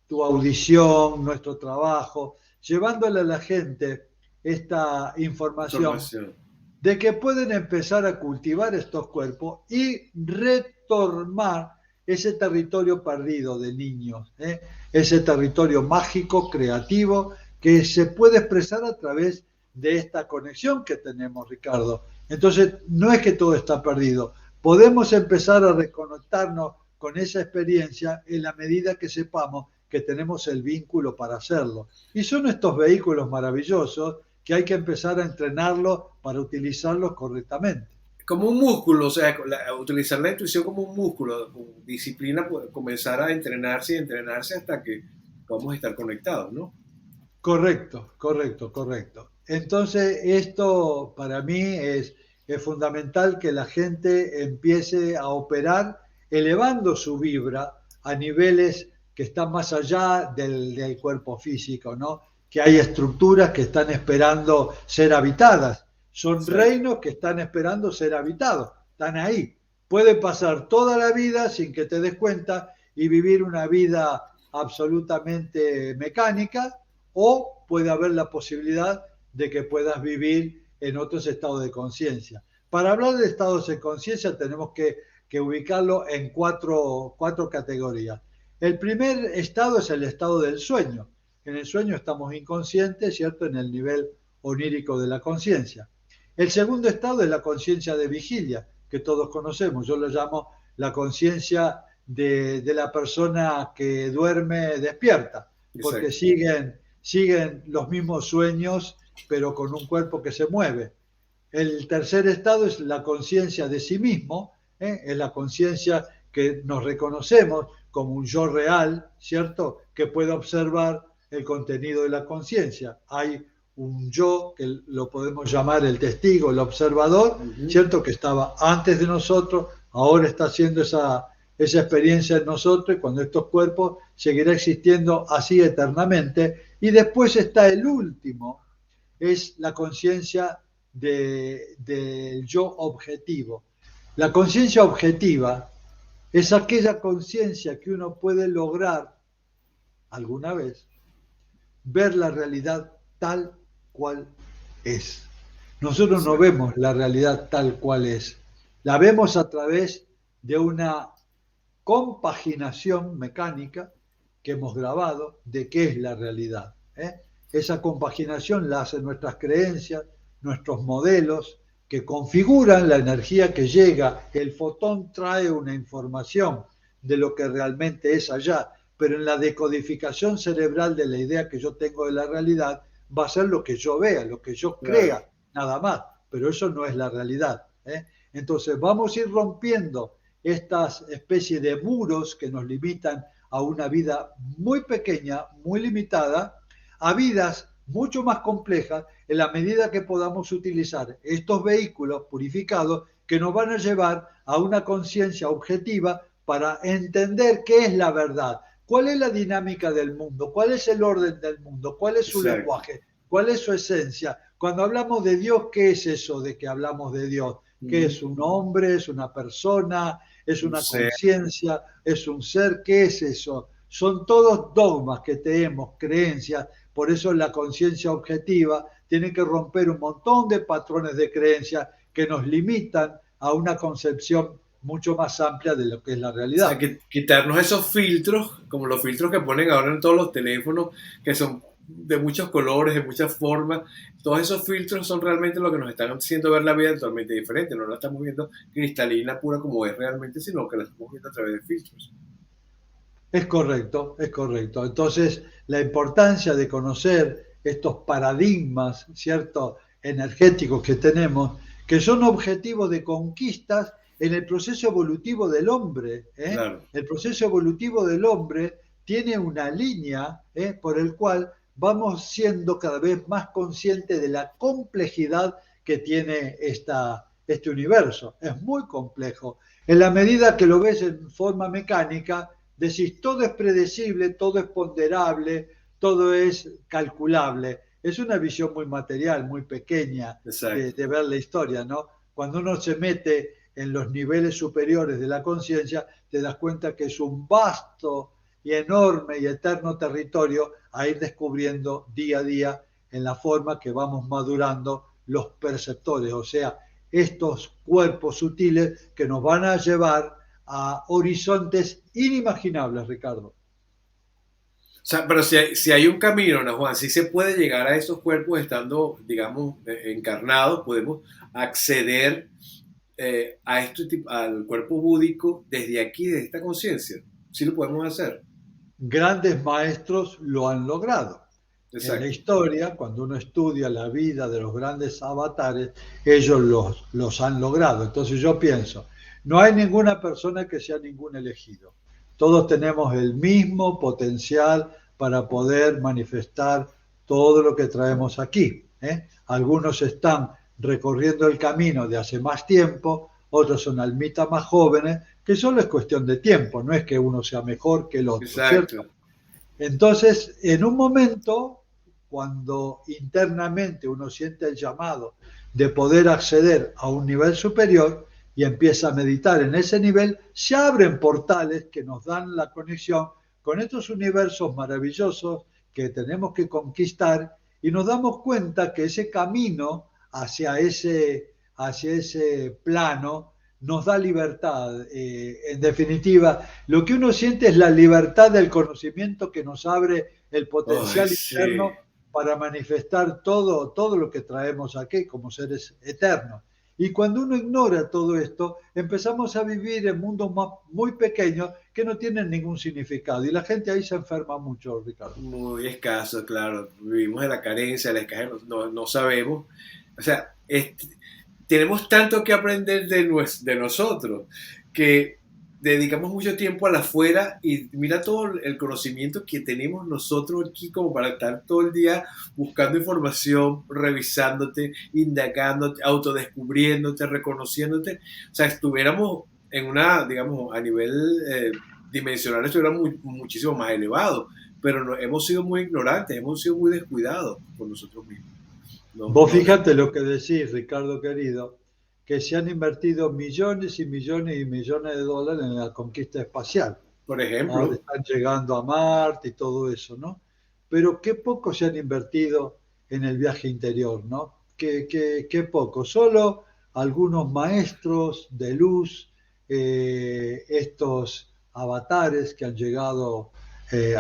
tu audición, nuestro trabajo, llevándole a la gente esta información Información. de que pueden empezar a cultivar estos cuerpos y retomar ese territorio perdido de niños, ¿eh? Ese territorio mágico, creativo, que se puede expresar a través de esta conexión que tenemos, Ricardo. Entonces, no es que todo está perdido, podemos empezar a reconectarnos con esa experiencia en la medida que sepamos que tenemos el vínculo para hacerlo. Y son estos vehículos maravillosos que hay que empezar a entrenarlos para utilizarlos correctamente. Como un músculo, o sea, utilizar la intuición como un músculo, disciplina, comenzar a entrenarse y entrenarse hasta que vamos a estar conectados, ¿no? Correcto, correcto, correcto. Entonces, esto para mí es fundamental que la gente empiece a operar elevando su vibra a niveles que están más allá del cuerpo físico, ¿no? Que hay estructuras que están esperando ser habitadas. Son Exacto. reinos que están esperando ser habitados. Están ahí. Puede pasar toda la vida sin que te des cuenta y vivir una vida absolutamente mecánica, o puede haber la posibilidad de que puedas vivir en otros estados de conciencia. Para hablar de estados de conciencia tenemos que ubicarlo en cuatro categorías. El primer estado es el estado del sueño. En el sueño estamos inconscientes, ¿cierto? En el nivel onírico de la conciencia. El segundo estado es la conciencia de vigilia, que todos conocemos. Yo lo llamo la conciencia de la persona que duerme despierta, porque Exacto. siguen los mismos sueños, pero con un cuerpo que se mueve. El tercer estado es la conciencia de sí mismo, ¿eh? Es la conciencia que nos reconocemos como un yo real, ¿cierto? Que puede observar el contenido de la conciencia. Hay un yo que lo podemos llamar el testigo, el observador, Ujú. ¿cierto? Que estaba antes de nosotros, ahora está haciendo esa experiencia en nosotros y cuando estos cuerpos seguirá existiendo así eternamente. Y después está el último, es la conciencia del yo objetivo. La conciencia objetiva es aquella conciencia que uno puede lograr alguna vez ver la realidad tal cual es. Nosotros no Exacto. vemos la realidad tal cual es. La vemos a través de una compaginación mecánica que hemos grabado de qué es la realidad. Esa compaginación la hacen nuestras creencias, nuestros modelos, que configuran la energía que llega. El fotón trae una información de lo que realmente es allá, pero en la decodificación cerebral de la idea que yo tengo de la realidad va a ser lo que yo vea, lo que yo Claro. crea, nada más, pero eso no es la realidad. Entonces vamos a ir rompiendo estas especies de muros que nos limitan a una vida muy pequeña, muy limitada, a vidas mucho más complejas en la medida que podamos utilizar estos vehículos purificados que nos van a llevar a una conciencia objetiva para entender qué es la verdad, cuál es la dinámica del mundo, cuál es el orden del mundo, cuál es su Exacto. lenguaje, cuál es su esencia. Cuando hablamos de Dios, ¿qué es eso de que hablamos de Dios? ¿Qué Ujú. es un hombre? ¿Es una persona? ¿Es Un una ser. conciencia? ¿Es un ser? ¿Qué es eso? Son todos dogmas que tenemos, creencias. Por eso la conciencia objetiva tiene que romper un montón de patrones de creencias que nos limitan a una concepción mucho más amplia de lo que es la O sea, realidad. que quitarnos esos filtros, como los filtros que ponen ahora en todos los teléfonos, que son de muchos colores, de muchas formas. Todos esos filtros son realmente lo que nos están haciendo ver la vida totalmente diferente. No la estamos viendo cristalina, pura como es realmente, sino que la estamos viendo a través de filtros. Es correcto, es correcto. Entonces, la importancia de conocer estos paradigmas, ¿cierto?, energéticos que tenemos, que son objetivos de conquistas en el proceso evolutivo del hombre. Claro, El proceso evolutivo del hombre tiene una línea por el cual vamos siendo cada vez más conscientes de la complejidad que tiene este universo. Es muy complejo. En la medida que lo ves en forma mecánica, decís, todo es predecible, todo es ponderable, todo es calculable. Es una visión muy material, muy pequeña exacto. de ver la historia, ¿no? Cuando uno se mete en los niveles superiores de la conciencia, te das cuenta que es un vasto y enorme y eterno territorio a ir descubriendo día a día en la forma que vamos madurando los perceptores, o sea, estos cuerpos sutiles que nos van a llevar a horizontes inimaginables, Ricardo. O sea, pero si hay un camino, ¿no, Juan? Si se puede llegar a esos cuerpos estando, digamos, encarnados, podemos acceder al cuerpo búdico desde aquí, desde esta conciencia. Sí lo podemos hacer. Grandes maestros lo han logrado. En la Exacto. historia, cuando uno estudia la vida de los grandes avatares, ellos los han logrado. Entonces yo pienso, no hay ninguna persona que sea ningún elegido. Todos tenemos el mismo potencial para poder manifestar todo lo que traemos aquí. Algunos están recorriendo el camino de hace más tiempo, otros son almitas más jóvenes, que solo es cuestión de tiempo, no es que uno sea mejor que el otro, ¿cierto? Exacto. Entonces, en un momento, cuando internamente uno siente el llamado de poder acceder a un nivel superior y empieza a meditar en ese nivel, se abren portales que nos dan la conexión con estos universos maravillosos que tenemos que conquistar y nos damos cuenta que ese camino hacia ese plano nos da libertad. En definitiva, lo que uno siente es la libertad del conocimiento que nos abre el Ay, potencial sí. interno para manifestar todo lo que traemos aquí como seres eternos. Y cuando uno ignora todo esto, empezamos a vivir en mundos muy pequeños que no tienen ningún significado. Y la gente ahí se enferma mucho, Ricardo. Muy escaso, claro. Vivimos de la carencia, de la escasez, no sabemos. O sea, tenemos tanto que aprender de nosotros que dedicamos mucho tiempo a la afuera y mira todo el conocimiento que tenemos nosotros aquí como para estar todo el día buscando información, revisándote, indagándote, autodescubriéndote, reconociéndote. O sea, estuviéramos en una, digamos, a nivel dimensional estuviera muchísimo más elevado, pero no, hemos sido muy ignorantes, hemos sido muy descuidados por nosotros mismos. No, Vos no, fíjate lo que decís, Ricardo querido, que se han invertido millones y millones y millones de dólares en la conquista espacial. por Ahora ejemplo, están llegando a Marte y todo eso, ¿no? Pero qué poco se han invertido en el viaje interior, ¿no? Qué poco. Solo algunos maestros de luz, estos avatares que han llegado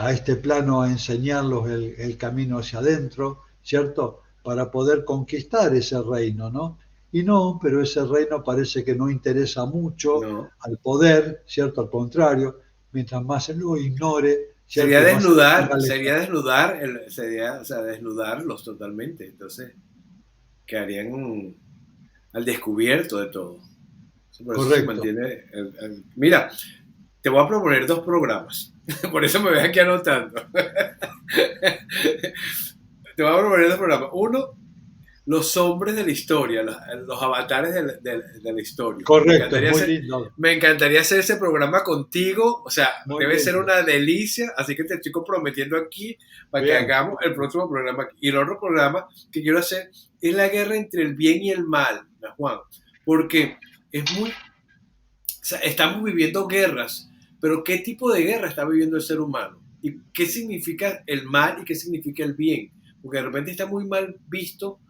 a este plano a enseñarlos el camino hacia adentro, ¿cierto? Para poder conquistar ese reino, ¿no? Y no, pero ese reino parece que no interesa mucho no. al poder, ¿cierto? Al contrario, mientras más se lo ignore, ¿cierto? Y más se mantenga Sería alejado. desnudar, sería, o sea, desnudarlos totalmente. Entonces, quedarían al descubierto de todo. Por eso se Correcto. mantiene. Mira, te voy a proponer dos programas. Por eso me ves aquí anotando. Te voy a proponer dos programas. Uno, los hombres de la historia, los avatares de la historia. Correcto, es muy lindo, Me encantaría hacer ese programa contigo, o sea, muy debe ser lindo. una delicia, así que te estoy comprometiendo aquí para que Bien, hagamos el próximo programa. Y el otro programa que quiero hacer es la guerra entre el bien y el mal, ¿no, Juan? Porque es muy, o sea, estamos viviendo guerras, pero ¿qué tipo de guerra está viviendo el ser humano? ¿Y qué significa el mal y qué significa el bien? Porque de repente está muy mal visto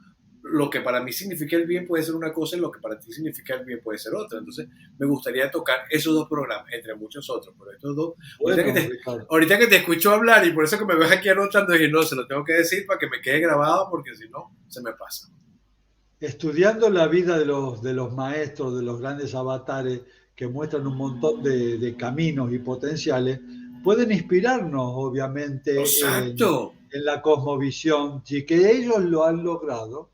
lo que para mí significa el bien puede ser una cosa y lo que para ti significa el bien puede ser otra. Entonces, me gustaría tocar esos dos programas, entre muchos otros, pero estos dos, bueno, Ricardo. ahorita que te escucho hablar y por eso que me ves aquí anotando, dije, no, se lo tengo que decir para que me quede grabado porque si no, se me pasa. Estudiando la vida de los maestros, de los grandes avatares que muestran un montón de caminos y potenciales, pueden inspirarnos, obviamente, Exacto, en la cosmovisión. Si que ellos lo han logrado,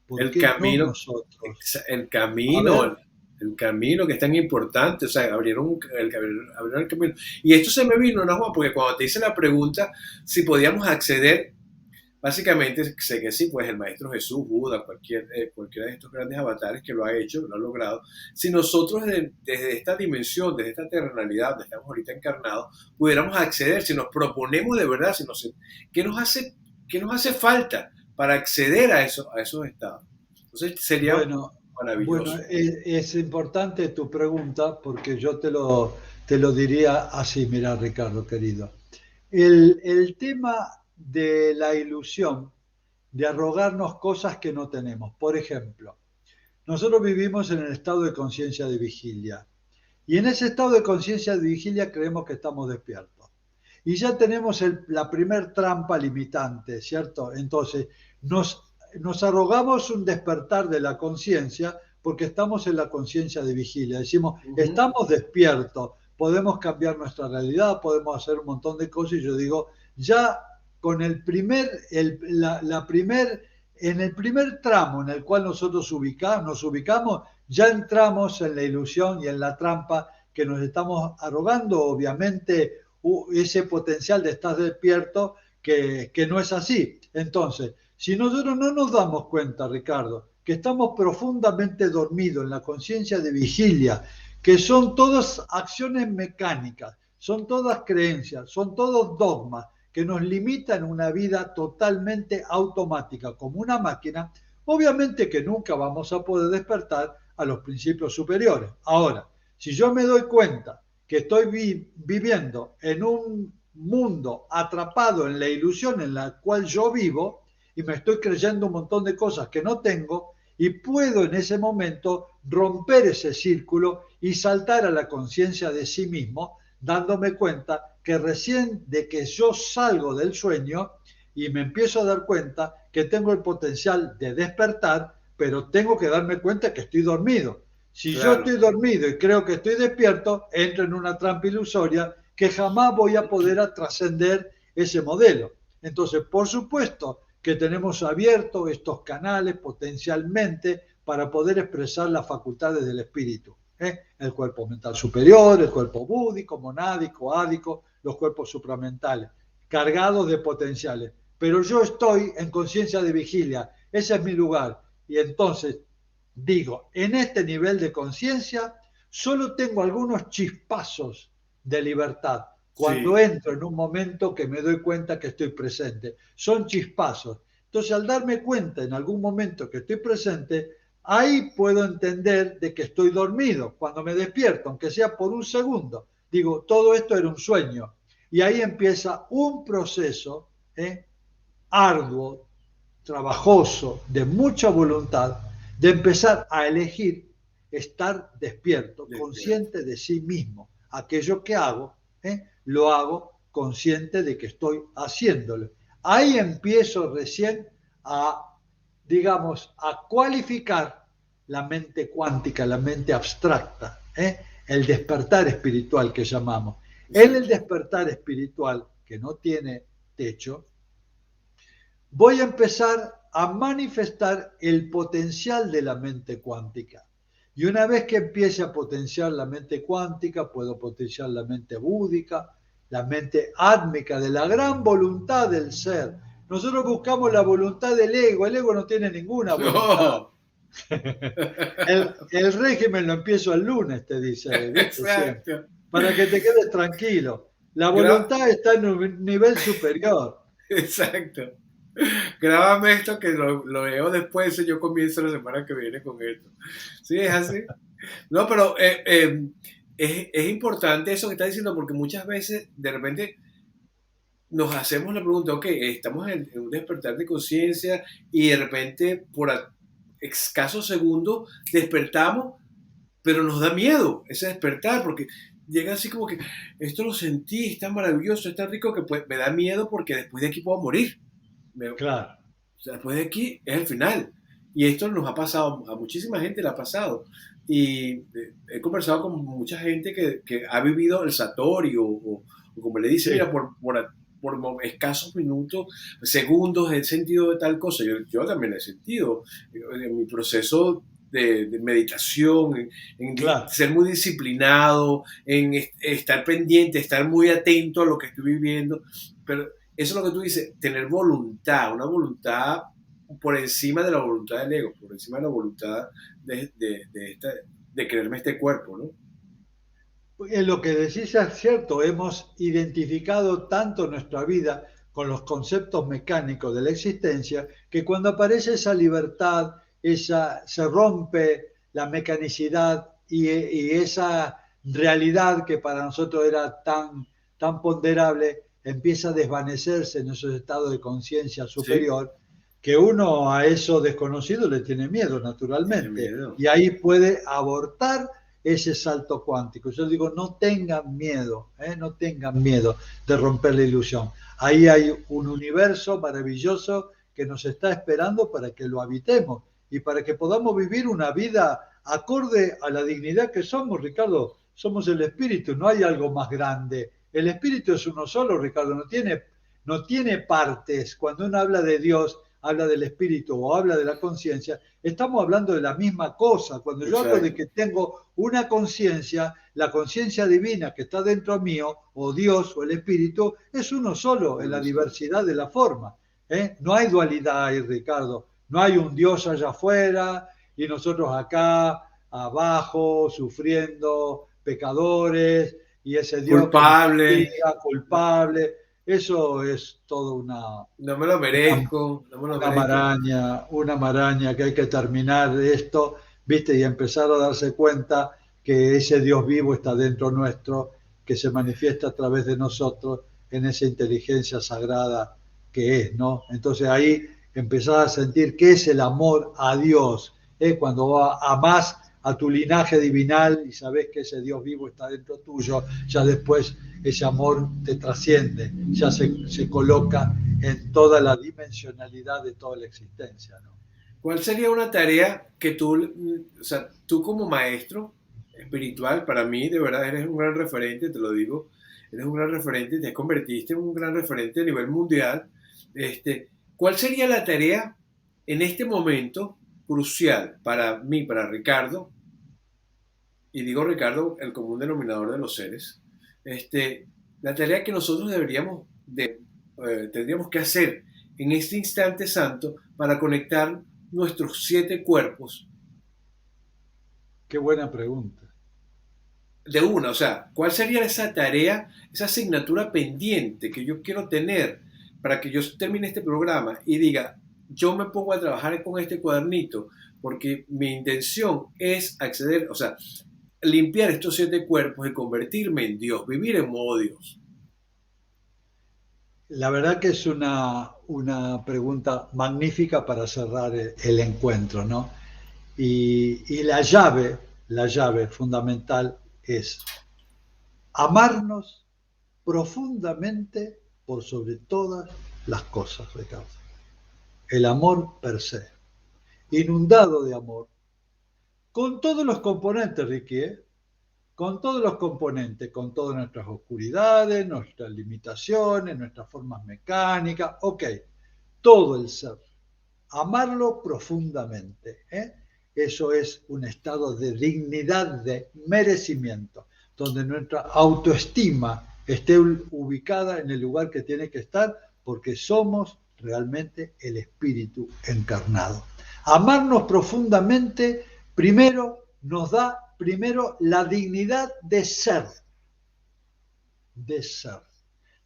¿por el qué no camino, nosotros? el A camino, ver, el camino que es tan importante, o sea, abrieron el camino. Y esto se me vino, ¿no, Juan? Porque cuando te hice la pregunta si podíamos acceder. Básicamente sé que sí, pues el Maestro Jesús, Buda, cualquiera de estos grandes avatares que lo ha hecho, lo ha logrado. Si nosotros desde esta dimensión, desde esta terrenalidad donde estamos ahorita encarnados, pudiéramos acceder, si nos proponemos de verdad, ¿qué nos hace, qué nos hace falta para acceder a esos estados? Entonces sería bueno, bueno, maravilloso. es importante tu pregunta porque yo te lo diría así, mira, Ricardo, querido. El tema de la ilusión, de arrogarnos cosas que no tenemos. Por ejemplo, nosotros vivimos en el estado de conciencia de vigilia y en ese estado de conciencia de vigilia creemos que estamos despiertos. Y ya tenemos la primer trampa limitante, ¿cierto? Entonces, nos arrogamos un despertar de la conciencia porque estamos en la conciencia de vigilia. Decimos, Uh -huh. estamos despiertos, podemos cambiar nuestra realidad, podemos hacer un montón de cosas. Y yo digo, ya con el primer, en el primer tramo en el cual nosotros nos ubicamos, ya entramos en la ilusión y en la trampa que nos estamos arrogando, obviamente, ese potencial de estar despierto que no es así. Entonces, si nosotros no nos damos cuenta, Ricardo, que estamos profundamente dormidos en la conciencia de vigilia, que son todas acciones mecánicas, son todas creencias, son todos dogmas que nos limitan una vida totalmente automática como una máquina, obviamente que nunca vamos a poder despertar a los principios superiores. Ahora, si yo me doy cuenta que estoy viviendo en un mundo atrapado en la ilusión en la cual yo vivo y me estoy creyendo un montón de cosas que no tengo y puedo en ese momento romper ese círculo y saltar a la conciencia de sí mismo, dándome cuenta que recién de que yo salgo del sueño y me empiezo a dar cuenta que tengo el potencial de despertar, pero tengo que darme cuenta que estoy dormido. Si yo Claro. estoy dormido y creo que estoy despierto, entro en una trampa ilusoria que jamás voy a poder trascender ese modelo. Entonces, por supuesto que tenemos abiertos estos canales potencialmente para poder expresar las facultades del espíritu. El cuerpo mental superior, el cuerpo búdico, monádico, ádico, los cuerpos supramentales, cargados de potenciales. Pero yo estoy en conciencia de vigilia, ese es mi lugar. Y entonces digo, en este nivel de conciencia solo tengo algunos chispazos de libertad cuando Sí, entro en un momento que me doy cuenta que estoy presente. Son chispazos. Entonces, al darme cuenta en algún momento que estoy presente, ahí puedo entender de que estoy dormido. Cuando me despierto, aunque sea por un segundo, digo, todo esto era un sueño. Y ahí empieza un proceso arduo, trabajoso, de mucha voluntad, de empezar a elegir estar despierto, despierto. consciente de sí mismo. Aquello que hago, lo hago consciente de que estoy haciéndolo. Ahí empiezo recién a, digamos, a cualificar la mente cuántica, la mente abstracta, el despertar espiritual que llamamos. En el Exacto. despertar espiritual, que no tiene techo, voy a empezar a manifestar el potencial de la mente cuántica. Y una vez que empiece a potenciar la mente cuántica, puedo potenciar la mente búdica, la mente átmica, de la gran voluntad del ser. Nosotros buscamos la voluntad del ego, el ego no tiene ninguna voluntad. No, El régimen lo empiezo el lunes, te dice, ¿viste? Siempre. exacto. Para que te quedes tranquilo. La Gra- voluntad está en un nivel superior. exacto. Grábame esto que lo leo después y yo comienzo la semana que viene con esto. Sí, es así. No, pero es importante eso que estás diciendo porque muchas veces de repente nos hacemos la pregunta, ok, estamos en un despertar de conciencia y de repente por escasos segundos despertamos, pero nos da miedo ese despertar porque llega así como que esto lo sentí, es tan maravilloso, es tan rico que pues, me da miedo porque después de aquí puedo morir. O Claro. sea, después de aquí es el final. Y esto nos ha pasado, a muchísima gente le ha pasado. Y he conversado con mucha gente que ha vivido el Satori o como le dice, mira, Sí. por escasos minutos, segundos, he sentido de tal cosa. Yo también he sentido en mi proceso de meditación, Claro, ser muy disciplinado, en estar pendiente, estar muy atento a lo que estoy viviendo. Pero eso es lo que tú dices, tener voluntad, una voluntad por encima de la voluntad del ego, por encima de la voluntad de creerme este cuerpo, ¿no? lo que decís es cierto, hemos identificado tanto nuestra vida con los conceptos mecánicos de la existencia que cuando aparece esa libertad, se rompe la mecanicidad y esa realidad que para nosotros era tan ponderable empieza a desvanecerse en esos estados de conciencia Sí, superior que uno a eso desconocido le tiene miedo tiene naturalmente miedo. y ahí puede abortar ese salto cuántico. Yo digo, no tengan miedo de romper la ilusión. Ahí hay un universo maravilloso que nos está esperando para que lo habitemos y para que podamos vivir una vida acorde a la dignidad que somos, Ricardo. Somos el espíritu, no hay algo más grande. El espíritu es uno solo, Ricardo, no tiene partes. Cuando uno habla de Dios, habla del espíritu o habla de la conciencia, estamos hablando de la misma cosa. Cuando yo hablo de Exacto, que tengo una conciencia, la conciencia divina que está dentro mío, o Dios o el espíritu, es uno solo en la uno solo. diversidad de la forma. No hay dualidad ahí, Ricardo. No hay un Dios allá afuera y nosotros acá abajo sufriendo pecadores y ese Dios que nos Culpable, castiga, culpable. Eso es todo no me lo una, merezco, no me lo una merezco. maraña, una maraña que hay que terminar esto, ¿viste? Y empezar a darse cuenta que ese Dios vivo está dentro nuestro, que se manifiesta a través de nosotros en esa inteligencia sagrada que es, ¿no? Entonces ahí empezás a sentir qué es el amor a Dios, ¿eh? Cuando amás a tu linaje divinal y sabes que ese Dios vivo está dentro tuyo, ya después ese amor te trasciende, ya se coloca en toda la dimensionalidad de toda la existencia, ¿no? ¿Cuál sería una tarea que tú, o sea, tú como maestro espiritual, para mí de verdad eres un gran referente, te lo digo, eres un gran referente, te convertiste en un gran referente a nivel mundial. ¿Cuál sería la tarea en este momento crucial para mí, para Ricardo, y digo Ricardo, el común denominador de los seres, la tarea que nosotros tendríamos que hacer en este instante santo para conectar nuestros 7 cuerpos? Qué buena pregunta. de una, o sea, ¿cuál sería esa tarea, esa asignatura pendiente que yo quiero tener para que yo termine este programa y diga, yo me pongo a trabajar con este cuadernito porque mi intención es acceder, o sea, limpiar estos 7 cuerpos y convertirme en Dios, vivir en modo Dios? La verdad que es una pregunta magnífica para cerrar el encuentro, ¿no? Y la llave fundamental es amarnos profundamente por sobre todas las cosas, Ricardo. El amor per se, inundado de amor, con todos los componentes, Ricky, ¿eh? Con todos los componentes, con todas nuestras oscuridades, nuestras limitaciones, nuestras formas mecánicas, ok, todo el ser. Amarlo profundamente, ¿eh? Eso es un estado de dignidad, de merecimiento, donde nuestra autoestima esté ubicada en el lugar que tiene que estar, porque somos realmente el espíritu encarnado. Amarnos profundamente primero nos da primero la dignidad de ser,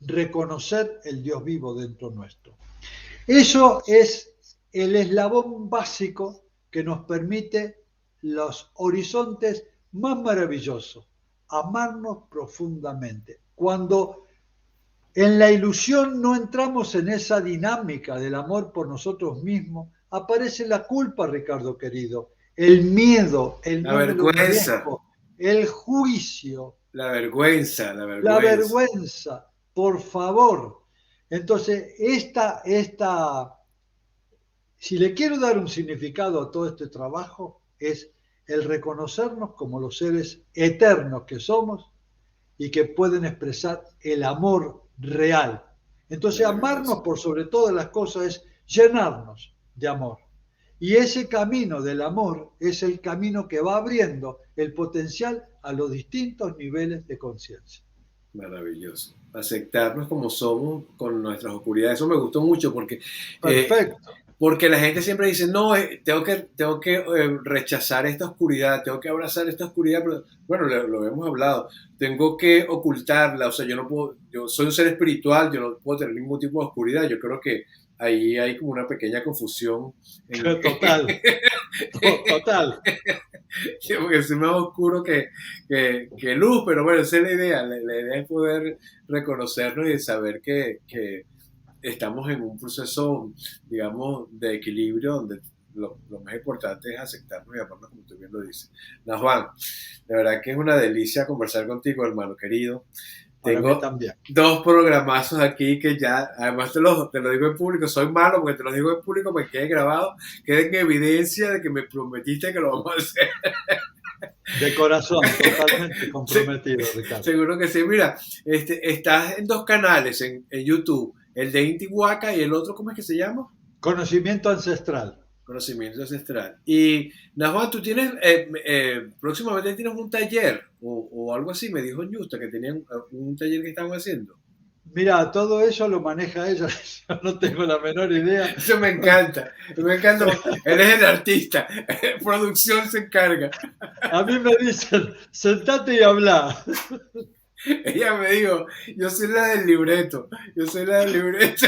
reconocer el Dios vivo dentro nuestro. Eso es el eslabón básico que nos permite los horizontes más maravillosos, amarnos profundamente. Cuando en la ilusión no entramos en esa dinámica del amor por nosotros mismos, aparece la culpa, Ricardo querido, el La miedo a lo vergüenza, merezco, el juicio, la vergüenza, la la vergüenza. vergüenza, por favor. Entonces, si le quiero dar un significado a todo este trabajo, es el reconocernos como los seres eternos que somos y que pueden expresar el amor real. Entonces, amarnos Maravilloso. por sobre todas las cosas es llenarnos de amor. Y ese camino del amor es el camino que va abriendo el potencial a los distintos niveles de conciencia. Maravilloso. Aceptarnos como somos con nuestras oscuridades. Eso me gustó mucho eh, Perfecto. porque la gente siempre dice, no, tengo que rechazar esta oscuridad, tengo que abrazar esta oscuridad, pero bueno, lo hemos hablado, tengo que ocultarla, o sea, yo no puedo, yo soy un ser espiritual, yo no puedo tener ningún tipo de oscuridad, yo creo que ahí hay como una pequeña confusión en, Total, total. porque es más oscuro que luz, pero bueno, esa es la idea. La idea es poder reconocernos y saber que estamos en un proceso, digamos, de equilibrio donde lo más importante es aceptarnos y amarnos como tú bien lo dices. No, Juan, de verdad que es una delicia conversar contigo, hermano querido. Para mí Tengo también. 2 programazos aquí que ya, además te lo digo en público, soy malo porque te lo digo en público, me quede grabado, quede en evidencia de que me prometiste que lo vamos a hacer. De corazón, totalmente Sí, comprometido, Ricardo. seguro que sí. Mira, estás en 2 canales en YouTube, el de Intihuaca y el otro, ¿cómo es que se llama? Conocimiento ancestral. Conocimiento ancestral. Y, Nahuatl, tú tienes, próximamente tienes un taller o algo así, me dijo Justa que tenían un taller que estaban haciendo. Mira, todo eso lo maneja ella, yo no tengo la menor idea. Eso me encanta, él es el artista, producción se encarga. A mí me dicen, sentate y habla. Ella me dijo, yo soy la del libreto, yo soy la del libreto.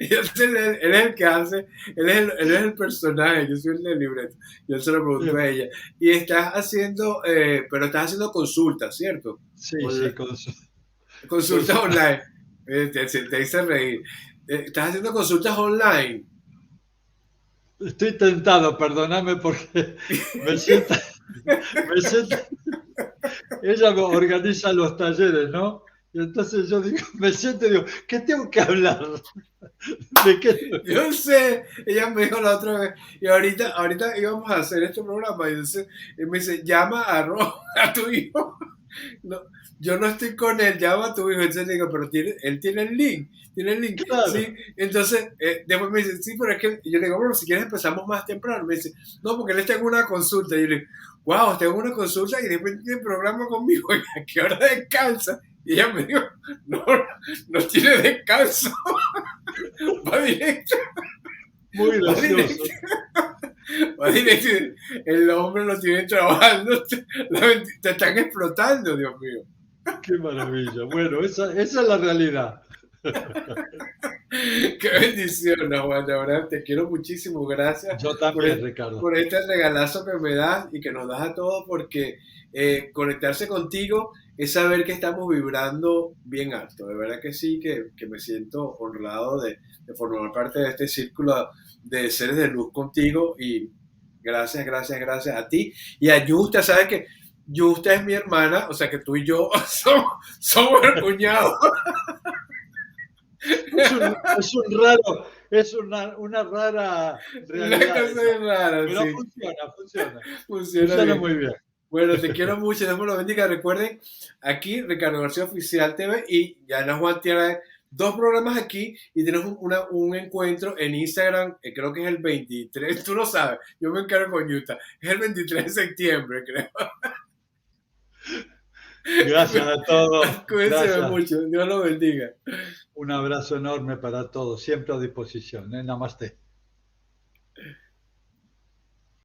Él es el que hace, él es el personaje, yo soy el del libreto. Yo se lo pregunto a ella. Y estás haciendo, pero estás haciendo consultas, ¿cierto? Sí, sí, Consultas online. Te hice reír. Estás haciendo consultas online. estoy tentado, perdóname porque me siento, me siento, ella me organiza los talleres, ¿no? Y entonces yo digo, me siento y digo, ¿qué tengo que hablar? ¿De qué? Yo sé, ella me dijo la otra vez, y ahorita íbamos a hacer este programa, y entonces él me dice, llama a tu hijo. No, yo no estoy con él, llama a tu hijo. Entonces le digo, pero él tiene el link, sí. Claro. Entonces, después me dice, sí, pero es que, y yo le digo, bueno, si quieres empezamos más temprano. Me dice, no, porque él está en una consulta. Y yo le digo, wow, tengo una consulta y después tiene programa conmigo, ¿y a qué hora descansa? Y ella me dijo, no, no tiene descanso, va directo, Muy va directo. gracioso. Imagínate, el hombre lo tiene trabajando, te están explotando, Dios mío. Qué maravilla. Bueno, esa es la realidad. Qué bendición, no, Juan, de verdad, te quiero muchísimo. Gracias Yo por, también, Ricardo. por este regalazo que me das y que nos das a todos, porque conectarse contigo es saber que estamos vibrando bien alto. De verdad que sí, que me siento honrado de formar parte de este círculo de seres de luz contigo y gracias, gracias, gracias a ti. Y a Yusta, ¿sabes que Yusta es mi hermana, o sea que tú y yo somos el cuñado. Es una rara Una realidad cosa esa. bien rara, Pero sí. funciona. Funciona Funciona bien. muy bien. Bueno, te quiero mucho, Dios me lo bendiga. Recuerden, aquí Ricardo García Oficial TV y Yana Juan tiene dos programas aquí y tienes un encuentro en Instagram, creo que es el 23, tú lo sabes, yo me encargo con Utah, es el 23 de septiembre, creo. Gracias a todos. Cuídense Gracias. mucho, Dios lo bendiga. Un abrazo enorme para todos. Siempre a disposición. Namaste.